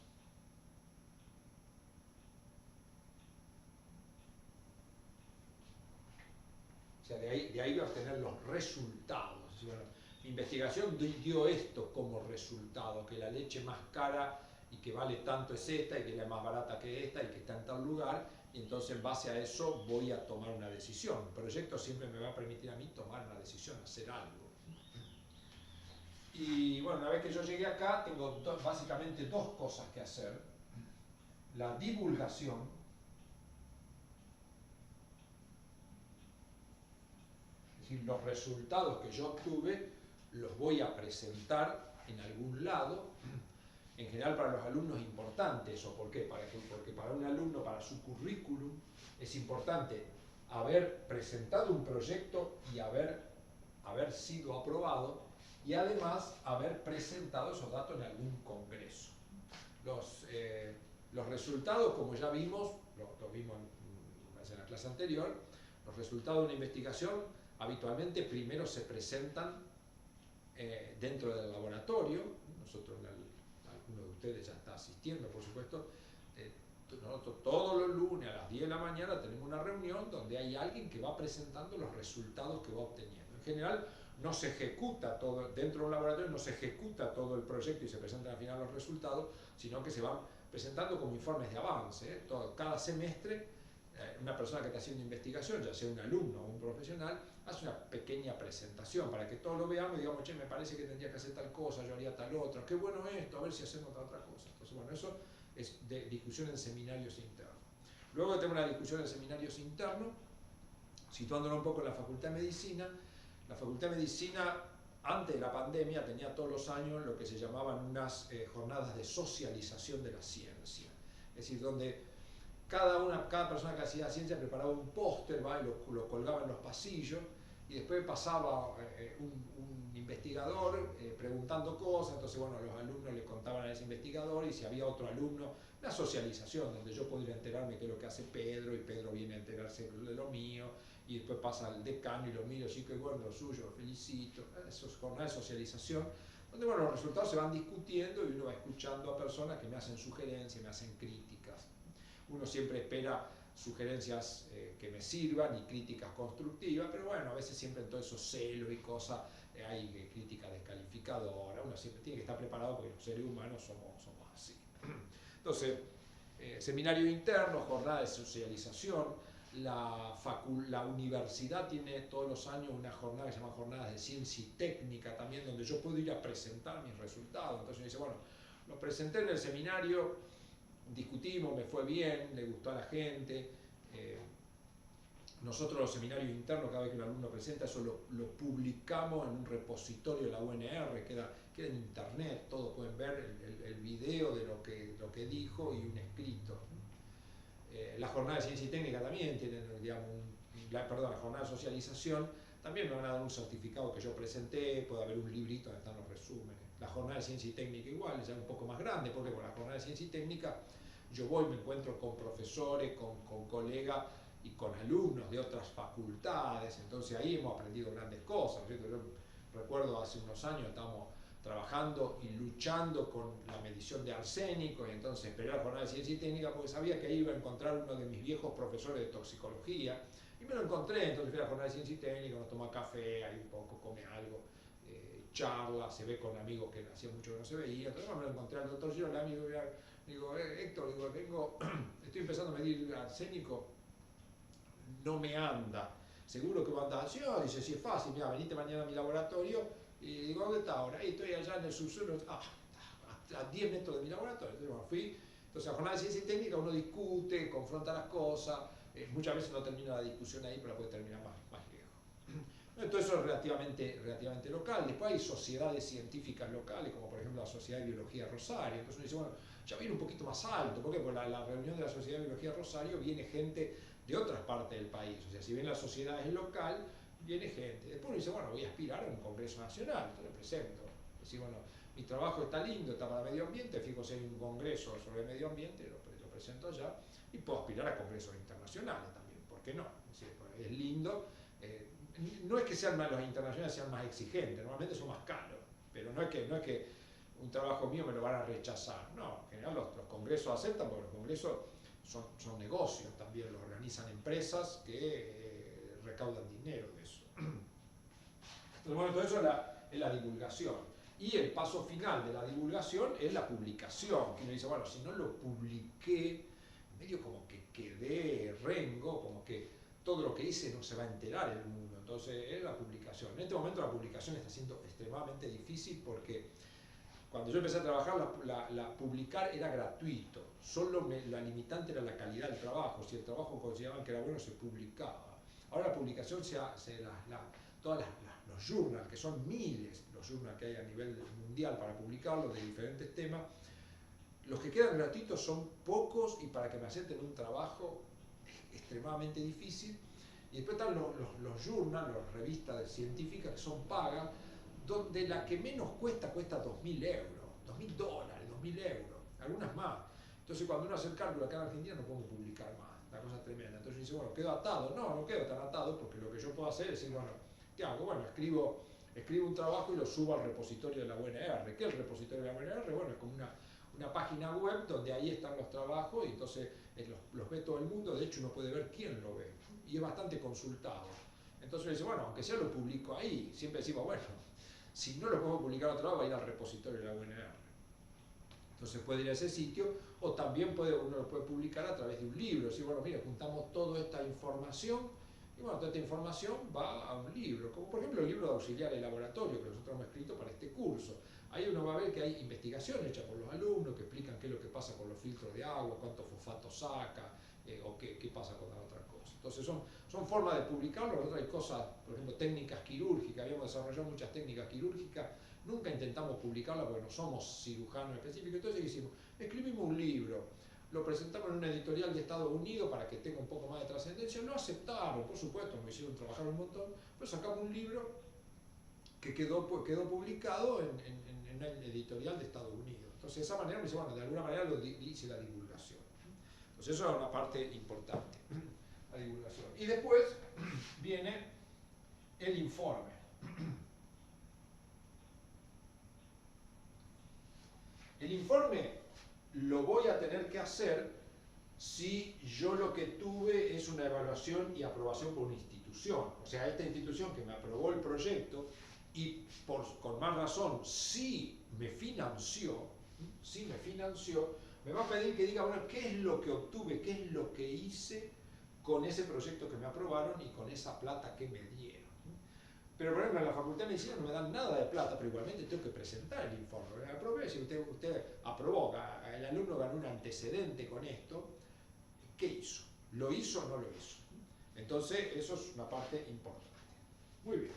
O sea, de ahí voy a obtener los resultados. Bueno, mi investigación dio esto como resultado, que la leche más cara y que vale tanto es esta, y que es más barata que esta, y que está en tal lugar, y entonces en base a eso voy a tomar una decisión. El proyecto siempre me va a permitir a mí tomar una decisión, hacer algo. Y bueno, una vez que yo llegué acá, tengo básicamente dos cosas que hacer. La divulgación, es decir, los resultados que yo obtuve los voy a presentar en algún lado. En general para los alumnos es importante eso. ¿Por qué? Porque para un alumno, para su currículum, es importante haber presentado un proyecto y haber sido aprobado, y además haber presentado esos datos en algún congreso. Los resultados, como ya vimos, lo vimos en la clase anterior, los resultados de una investigación habitualmente primero se presentan dentro del laboratorio. Nosotros, alguno de ustedes ya está asistiendo, por supuesto. Nosotros todos los lunes a las 10 de la mañana tenemos una reunión donde hay alguien que va presentando los resultados que va obteniendo. En general no se ejecuta todo, dentro de un laboratorio no se ejecuta todo el proyecto y se presentan al final los resultados, sino que se van presentando como informes de avance. Cada semestre una persona que está haciendo investigación, ya sea un alumno o un profesional, hace una pequeña presentación para que todos lo veamos y digamos, che, me parece que tendría que hacer tal cosa, yo haría tal otra, qué bueno esto, a ver si hacemos otra cosa. Entonces, bueno, eso es de discusión en seminarios internos. Luego tenemos una discusión en seminarios internos, situándolo un poco en la Facultad de Medicina. La Facultad de Medicina, antes de la pandemia, tenía todos los años lo que se llamaban unas jornadas de socialización de la ciencia. Es decir, donde cada persona que hacía ciencia preparaba un póster, y lo colgaba en los pasillos, y después pasaba un investigador preguntando cosas. Entonces, bueno, los alumnos le contaban a ese investigador, y si había otro alumno, una socialización donde yo podría enterarme de qué es lo que hace Pedro, y Pedro viene a enterarse de lo mío, y después pasa al decano y lo miro, sí, que bueno, lo suyo, lo felicito. Eso es jornada de socialización, donde bueno, los resultados se van discutiendo y uno va escuchando a personas que me hacen sugerencias, me hacen críticas. Uno siempre espera sugerencias que me sirvan y críticas constructivas, pero bueno, a veces siempre en todo eso celo y cosas hay crítica descalificadora. Uno siempre tiene que estar preparado porque los seres humanos somos así. Entonces, seminario interno, jornada de socialización. La universidad tiene todos los años una jornada que se llama jornadas de ciencia y técnica también, donde yo puedo ir a presentar mis resultados. Entonces uno dice, bueno, los presenté en el seminario, discutimos, me fue bien, le gustó a la gente. Nosotros los seminarios internos, cada vez que un alumno presenta, eso lo publicamos en un repositorio de la UNR, queda en internet, todos pueden ver el video de lo que dijo y un escrito. La jornada de ciencia y técnica también tienen, digamos, la jornada de socialización, también me van a dar un certificado que yo presenté, puede haber un librito donde están los resúmenes. La jornada de ciencia y técnica igual, ya un poco más grande, porque con la jornada de ciencia y técnica yo voy, me encuentro con profesores, con colegas y con alumnos de otras facultades, entonces ahí hemos aprendido grandes cosas, ¿no? Yo recuerdo hace unos años estábamos trabajando y luchando con la medición de arsénico, y entonces esperé la jornada de ciencia y técnica porque sabía que ahí iba a encontrar uno de mis viejos profesores de toxicología, y me lo encontré. Entonces fui a la jornada de ciencia y técnica, uno toma café, ahí un poco, come algo, charla, se ve con amigos que hacía mucho que no se veía. Entonces me lo encontré al doctor Girolami, digo, Héctor, estoy empezando a medir arsénico, no me anda, seguro que va a andar así. Dice, sí, es fácil, mira, venite mañana a mi laboratorio. Y digo, ¿dónde está ahora? Y estoy allá en el subsuelo, a 10 metros de mi laboratorio. Entonces, bueno, fui. Entonces, a la jornada de ciencia y técnica uno discute, confronta las cosas. Muchas veces no termina la discusión ahí, pero puede terminar más lejos. Entonces, eso es relativamente local. Después hay sociedades científicas locales, como por ejemplo la Sociedad de Biología Rosario. Entonces uno dice, bueno, ya viene un poquito más alto. ¿Por qué? Porque la reunión de la Sociedad de Biología Rosario viene gente de otras partes del país. O sea, si bien la sociedad es local, viene gente. Después uno dice, bueno, voy a aspirar a un congreso nacional, entonces presento. Decir, bueno, mi trabajo está lindo, está para medio ambiente, fijo si hay un congreso sobre medio ambiente, lo presento allá, y puedo aspirar a congresos internacionales también, ¿por qué no? Es decir, bueno, es lindo. No es que los internacionales sean más exigentes, normalmente son más caros, pero no es que un trabajo mío me lo van a rechazar, no, en general los congresos aceptan, porque los congresos son negocios también, lo organizan empresas que recaudan dinero de eso. Entonces, bueno, todo eso es la divulgación. Y el paso final de la divulgación es la publicación, que uno dice, bueno, si no lo publiqué, medio como que quedé rengo, como que todo lo que hice no se va a enterar el mundo. Entonces, es la publicación. En este momento la publicación está siendo extremadamente difícil porque cuando yo empecé a trabajar, publicar era gratuito. Solo la limitante era la calidad del trabajo. Si el trabajo consideraban que era bueno, se publicaba. Ahora la publicación todos los journals, que son miles los journals que hay a nivel mundial para publicarlos de diferentes temas, los que quedan gratuitos son pocos y para que me acepten un trabajo es extremadamente difícil. Y después están los journals, las revistas científicas que son pagas, donde la que menos cuesta 2.000 euros, $2.000, 2.000 euros, algunas más. Entonces cuando uno hace el cálculo acá en Argentina no podemos publicar más, la cosa es tremenda. Entonces dice, bueno, ¿quedo atado? No quedo tan atado porque lo que yo puedo hacer es decir, bueno, ¿qué hago? Bueno, escribo un trabajo y lo subo al repositorio de la UNR. ¿Qué es el repositorio de la UNR? Bueno, es como una página web donde ahí están los trabajos y entonces los ve todo el mundo, de hecho uno puede ver quién lo ve y es bastante consultado. Entonces dice, bueno, aunque sea lo publico ahí, siempre decimos, bueno, si no lo puedo publicar otro lado, va a ir al repositorio de la UNR. Entonces puede ir a ese sitio, o también uno lo puede publicar a través de un libro. Decir, bueno, mira, juntamos toda esta información, y bueno, toda esta información va a un libro, como por ejemplo el libro de auxiliar de laboratorio que nosotros hemos escrito para este curso. Ahí uno va a ver que hay investigaciones hechas por los alumnos que explican qué es lo que pasa con los filtros de agua, cuántos fosfatos saca, o qué pasa con las otras cosas. Entonces son formas de publicarlo. Hay cosas, por ejemplo, técnicas quirúrgicas, habíamos desarrollado muchas técnicas quirúrgicas, nunca intentamos publicarlas porque no somos cirujanos específicos, entonces hicimos, escribimos un libro, lo presentamos en una editorial de Estados Unidos para que tenga un poco más de trascendencia, lo aceptaron, por supuesto, nos hicieron trabajar un montón, pero sacamos un libro que quedó publicado en una editorial de Estados Unidos. Entonces de esa manera me dice, bueno, de alguna manera lo hice la divulgación. Entonces eso es una parte importante, la divulgación. Y después viene el informe. El informe lo voy a tener que hacer si yo lo que tuve es una evaluación y aprobación por una institución. O sea, esta institución que me aprobó el proyecto y con más razón sí me financió, me va a pedir que diga, bueno, qué es lo que obtuve, qué es lo que hice con ese proyecto que me aprobaron y con esa plata que me dieron. Pero por ejemplo en la Facultad de Medicina no me dan nada de plata, pero igualmente tengo que presentar el informe. Aprobé, si usted aprobó, el alumno ganó un antecedente con esto, ¿qué hizo? ¿Lo hizo o no lo hizo? Entonces eso es una parte importante. Muy bien.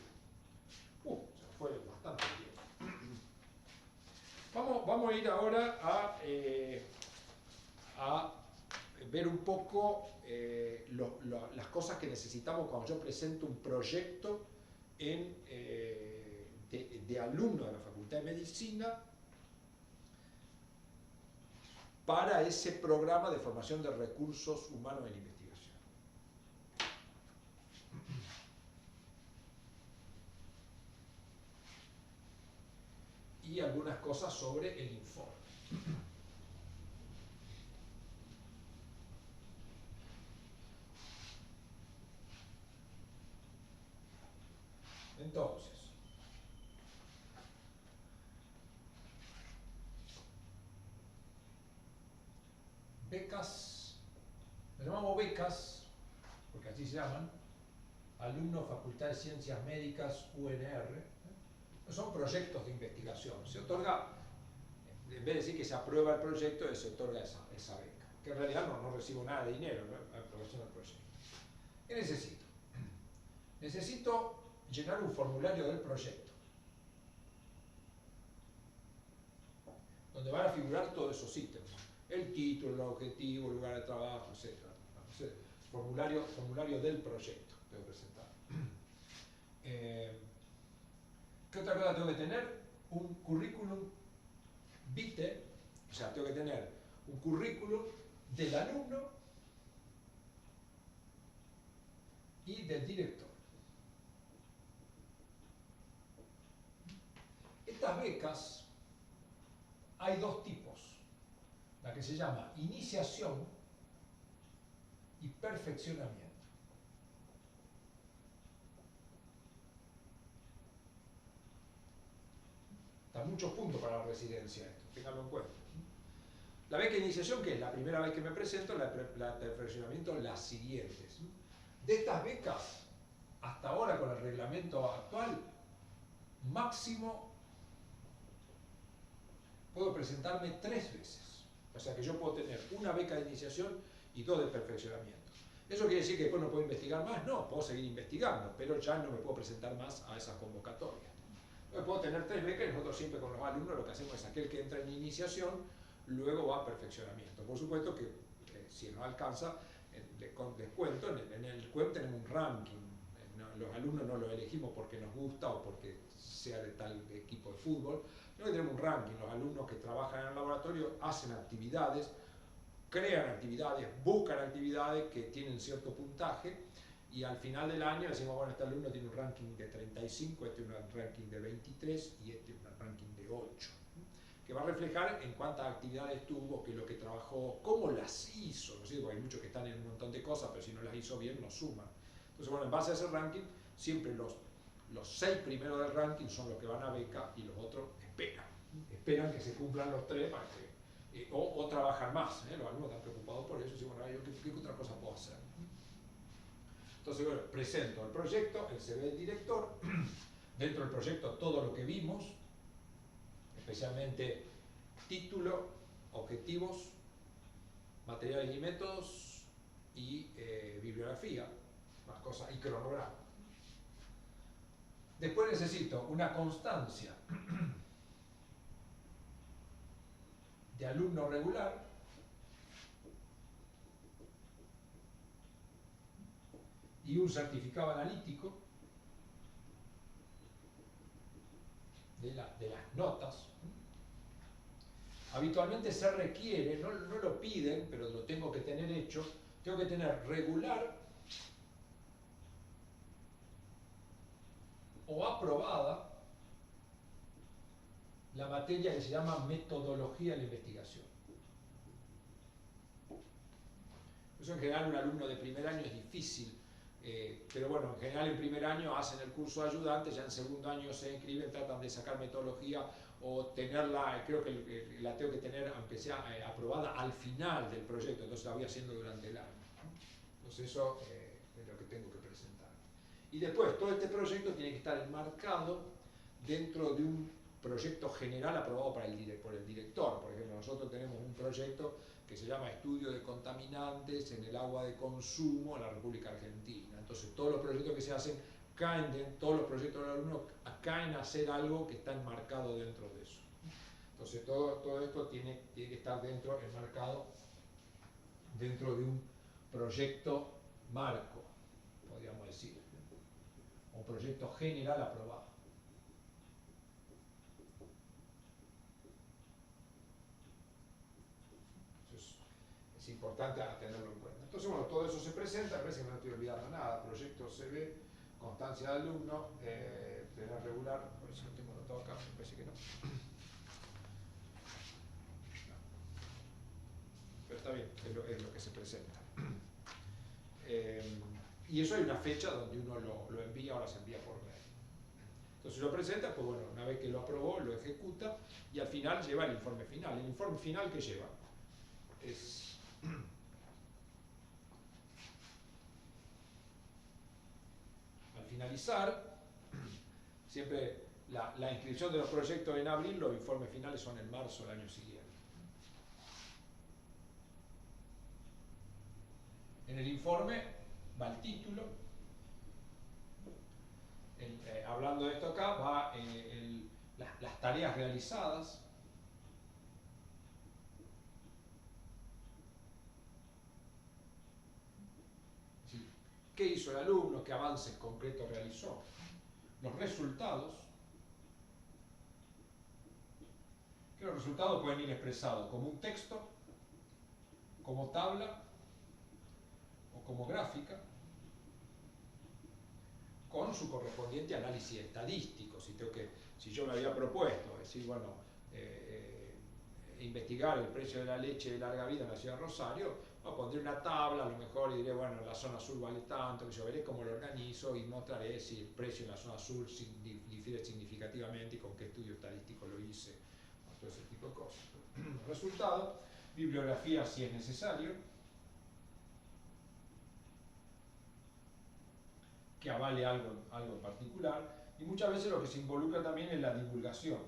Se fue bastante bien. Vamos a ir ahora a ver un poco las cosas que necesitamos cuando yo presento un proyecto de alumno de la Facultad de Medicina para ese programa de formación de recursos humanos en investigación. Y algunas cosas sobre el informe. Entonces, becas, le llamamos becas, porque así se llaman, alumnos Facultad de Ciencias Médicas UNR, son proyectos de investigación. Se otorga, en vez de decir que se aprueba el proyecto, se otorga esa beca, que en realidad no recibo nada de dinero, ¿no? La aprobación del proyecto. ¿Qué necesito? Necesito llenar un formulario del proyecto, donde van a figurar todos esos ítems. El título, el objetivo, el lugar de trabajo, etc. Formulario del proyecto tengo que presentar. ¿Qué otra cosa tengo que tener? Un currículum vitae, o sea, tengo que tener un currículum del alumno y del director. Estas becas hay dos tipos, la que se llama iniciación y perfeccionamiento. Da muchos puntos para la residencia esto, ténganlo en cuenta. La beca de iniciación, que es la primera vez que me presento, la de perfeccionamiento, las siguientes. De estas becas, hasta ahora con el reglamento actual, máximo puedo presentarme 3 veces. O sea que yo puedo tener una beca de iniciación y 2 de perfeccionamiento. ¿Eso quiere decir que después no puedo investigar más? No, puedo seguir investigando, pero ya no me puedo presentar más a esas convocatorias. Puedo tener 3 becas y nosotros siempre con los alumnos lo que hacemos es aquel que entra en iniciación, luego va a perfeccionamiento. Por supuesto que si no alcanza, con descuento, en el CUEM tenemos un ranking. Los alumnos no los elegimos porque nos gusta o porque sea de tal equipo de fútbol, sino que tenemos un ranking. Los alumnos que trabajan en el laboratorio hacen actividades, crean actividades, buscan actividades que tienen cierto puntaje, y al final del año decimos, bueno, este alumno tiene un ranking de 35, este un ranking de 23 y este un ranking de 8, que va a reflejar en cuántas actividades tuvo, qué es lo que trabajó, cómo las hizo, ¿no es cierto? Porque hay muchos que están en un montón de cosas, pero si no las hizo bien, no suman. Entonces, bueno, en base a ese ranking, siempre los 6 primeros del ranking son los que van a beca y los otros esperan que se cumplan los 3 para que, o trabajan más, los alumnos están preocupados por eso, y dicen, bueno, ¿qué otra cosa puedo hacer? Entonces, bueno, presento el proyecto, el CV del director, dentro del proyecto todo lo que vimos, especialmente título, objetivos, materiales y métodos y bibliografía, más cosas, y cronograma. Después necesito una constancia de alumno regular, y un certificado analítico de las notas. Habitualmente se requiere, no lo piden, pero lo tengo que tener hecho, tengo que tener regular o aprobada la materia que se llama metodología de la investigación. Eso en general un alumno de primer año es difícil, pero bueno, en general en primer año hacen el curso de ayudante, ya en segundo año se inscriben, tratan de sacar metodología o tenerla, creo que la tengo que tener, aunque sea aprobada al final del proyecto, entonces la voy haciendo durante el año. Entonces eso es lo que tengo que presentar. Y después, todo este proyecto tiene que estar enmarcado dentro de un proyecto general aprobado por el director. Por ejemplo, nosotros tenemos un proyecto que se llama Estudio de Contaminantes en el Agua de Consumo en la República Argentina. Entonces, todos los proyectos que se hacen todos los proyectos de los alumnos caen a hacer algo que está enmarcado dentro de eso. Entonces, todo esto tiene que estar enmarcado dentro de un proyecto marco, podríamos decir, un proyecto general aprobado. Entonces, es importante tenerlo en cuenta. Entonces, bueno, todo eso se presenta, parece que no estoy olvidando nada, proyecto CV, constancia de alumno, tener regular, a ver si no tengo notado acá, me parece que no. Pero está bien, es lo que se presenta. Y eso hay una fecha donde uno lo envía o las envía por mail. Entonces lo presenta, pues bueno, una vez que lo aprobó, lo ejecuta y al final lleva el informe final. ¿El informe final qué lleva? Es al finalizar, siempre la inscripción de los proyectos en abril, los informes finales son en marzo del año siguiente. En el informe va el título, hablando de esto acá, va las tareas realizadas, ¿qué hizo el alumno? ¿Qué avances concretos realizó? los resultados, que los resultados pueden ir expresados como un texto, como tabla o como gráfica, con su correspondiente análisis estadístico. Si yo me había propuesto decir, bueno, investigar el precio de la leche de larga vida en la ciudad de Rosario, no, pondré una tabla a lo mejor y diré, bueno, la zona sur vale tanto, que yo veré cómo lo organizo y mostraré si el precio en la zona sur difiere significativamente y con qué estudio estadístico lo hice, todo ese tipo de cosas. Resultado, bibliografía si es necesario, que avale algo en particular, y muchas veces lo que se involucra también es la divulgación.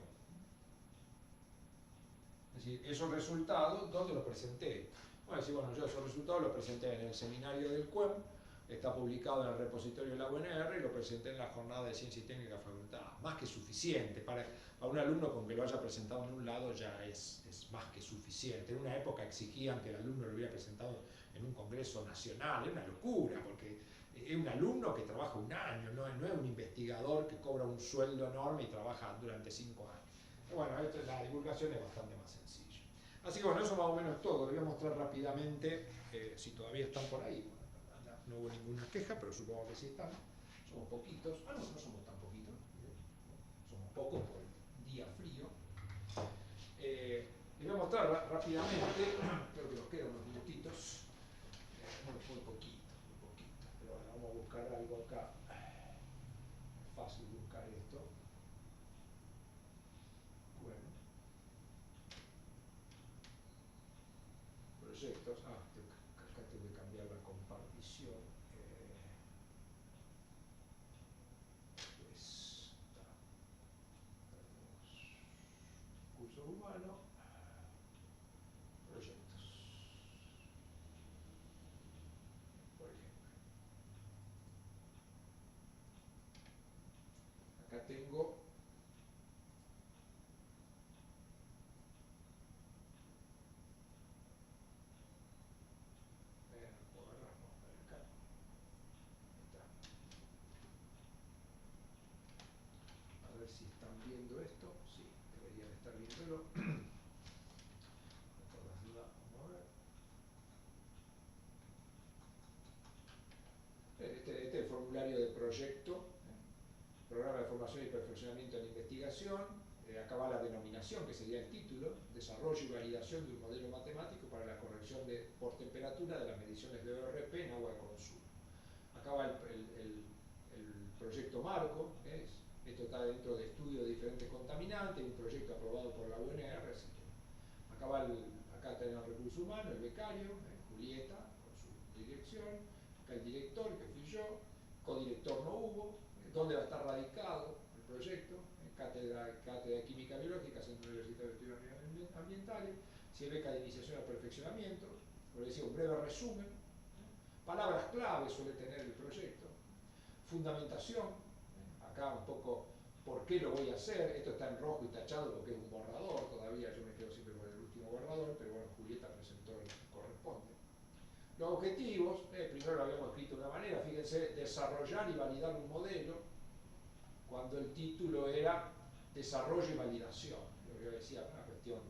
Es decir, esos resultados, ¿dónde los presenté? Bueno, yo esos resultados los presenté en el seminario del CUEM, está publicado en el repositorio de la UNR y lo presenté en la jornada de Ciencia y Técnica de la Facultad. Más que suficiente. Para un alumno con que lo haya presentado en un lado ya es más que suficiente. En una época exigían que el alumno lo hubiera presentado en un congreso nacional. Es una locura, porque es un alumno que trabaja un año, no es un investigador que cobra un sueldo enorme y trabaja durante 5 años. Bueno, la divulgación es bastante más sencilla. Así que bueno, eso más o menos es todo. Les voy a mostrar rápidamente, si todavía están por ahí. Bueno, no hubo ninguna queja, pero supongo que sí están. Somos poquitos. No somos tan poquitos. Somos pocos por el día frío. Les voy a mostrar rápidamente, creo que nos quedan unos minutitos. Muy poquito. Pero bueno, vamos a buscar algo acá. Es fácil buscar esto. Bueno. Proyectos. Acá tengo que cambiar la compartición. Pues curso humano, proyectos, por ejemplo. Acá tengo a ver si están viendo esto. Sí, deberían estar viéndolo. Por las dudas, vamos a ver. Este es el formulario de proyecto, programa de formación y perfeccionamiento en investigación. Acá va la denominación, que sería el título: desarrollo y validación de un modelo matemático para la corrección por temperatura de las mediciones de ORP en agua de consumo. Acá va el proyecto marco, esto está dentro de estudio de diferentes contaminantes, un proyecto aprobado por la UNR, etc. Acá tenemos el recurso humano, el becario, Julieta, con su dirección, acá el director, que fui yo, codirector no hubo, dónde va a estar radicado el proyecto, cátedra de Química Biológica, Centro Universitario de Estudios Ambientales, si es beca de iniciación al perfeccionamiento, como decía, un breve resumen, palabras clave suele tener el proyecto, fundamentación, acá un poco por qué lo voy a hacer, esto está en rojo y tachado porque es un borrador, todavía yo me quedo siempre con el último borrador, pero bueno, Julieta presentó el que corresponde. Los objetivos, primero lo habíamos escrito de una manera, fíjense, desarrollar y validar un modelo, cuando el título era desarrollo y validación, lo que yo decía, una cuestión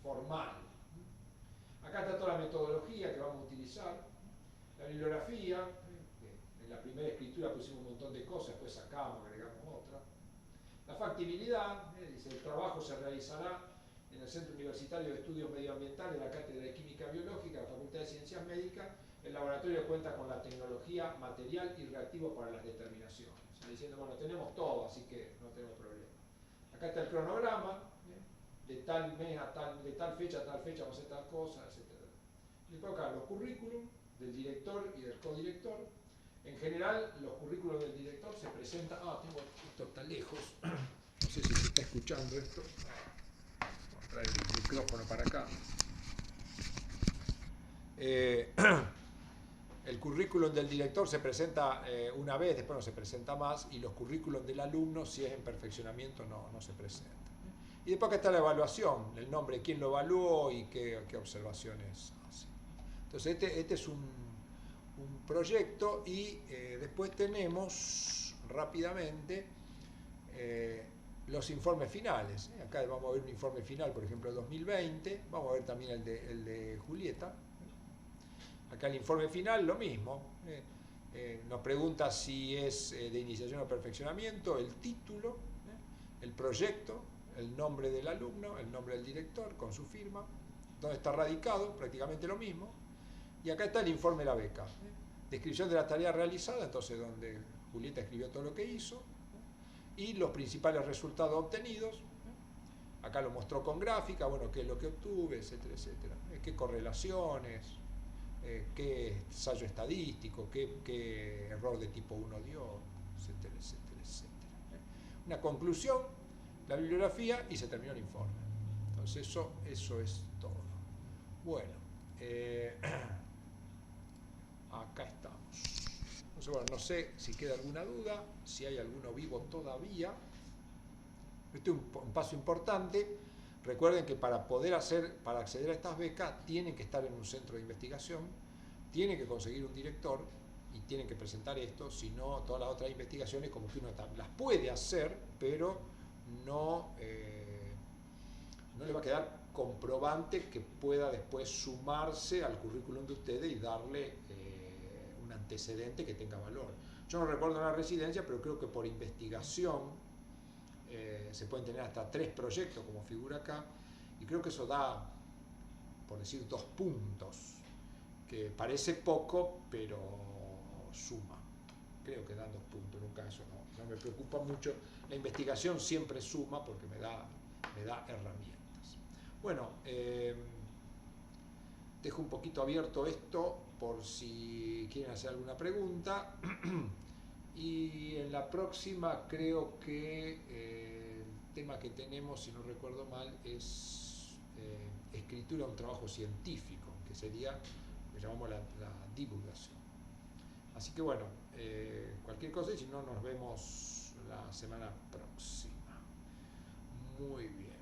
formal. Acá está toda la metodología que vamos a utilizar, la bibliografía, en la primera escritura pusimos un montón de cosas, después sacamos, agregamos otra. La factibilidad, dice, el trabajo se realizará en el Centro Universitario de Estudios Medioambientales, la Cátedra de Química Biológica, la Facultad de Ciencias Médicas. El laboratorio cuenta con la tecnología, material y reactivo para las determinaciones. O sea, diciendo, bueno, tenemos todo, así que no tenemos problema. Acá está el cronograma, de tal mes a de tal fecha a tal fecha vamos a hacer tal cosa, etc. Después acá los currículum del director y del codirector. En general, los currículos del director se presentan... tengo esto tan lejos. No sé si se está escuchando esto. Vamos a traer el micrófono para acá. El currículum del director se presenta una vez, después no se presenta más, y los currículum del alumno, si es en perfeccionamiento, no se presenta. Y después acá está la evaluación, el nombre de quién lo evaluó y qué observaciones hace. Entonces este es un proyecto y después tenemos rápidamente los informes finales. Acá vamos a ver un informe final, por ejemplo, 2020, vamos a ver también el de Julieta. Acá el informe final, lo mismo. Nos pregunta si es de iniciación o perfeccionamiento, el título, el proyecto, el nombre del alumno, el nombre del director con su firma, dónde está radicado, prácticamente lo mismo. Y acá está el informe de la beca. Descripción de la tarea realizada, entonces donde Julieta escribió todo lo que hizo, y los principales resultados obtenidos. Acá lo mostró con gráfica, bueno, qué es lo que obtuve, etcétera, etcétera. Qué correlaciones, qué ensayo estadístico, qué error de tipo 1 dio, etcétera, etcétera, etcétera. Una conclusión, la bibliografía y se terminó el informe. Entonces eso es todo. Bueno, acá estamos. Entonces, bueno, no sé si queda alguna duda, si hay alguno vivo todavía. Este es un paso importante. Recuerden que para acceder a estas becas, tienen que estar en un centro de investigación, tienen que conseguir un director y tienen que presentar esto, si no, todas las otras investigaciones como que uno las puede hacer, pero no le va a quedar comprobante que pueda después sumarse al currículum de ustedes y darle un antecedente que tenga valor. Yo no recuerdo la residencia, pero creo que por investigación se pueden tener hasta 3 proyectos, como figura acá, y creo que eso da, por decir, 2 puntos, que parece poco, pero suma. Creo que dan 2 puntos, nunca eso no me preocupa mucho. La investigación siempre suma porque me da herramientas. Bueno, dejo un poquito abierto esto por si quieren hacer alguna pregunta. Y en la próxima creo que el tema que tenemos, si no recuerdo mal, es escritura de un trabajo científico, que sería lo que llamamos la divulgación. Así que bueno, cualquier cosa y si no nos vemos la semana próxima. Muy bien.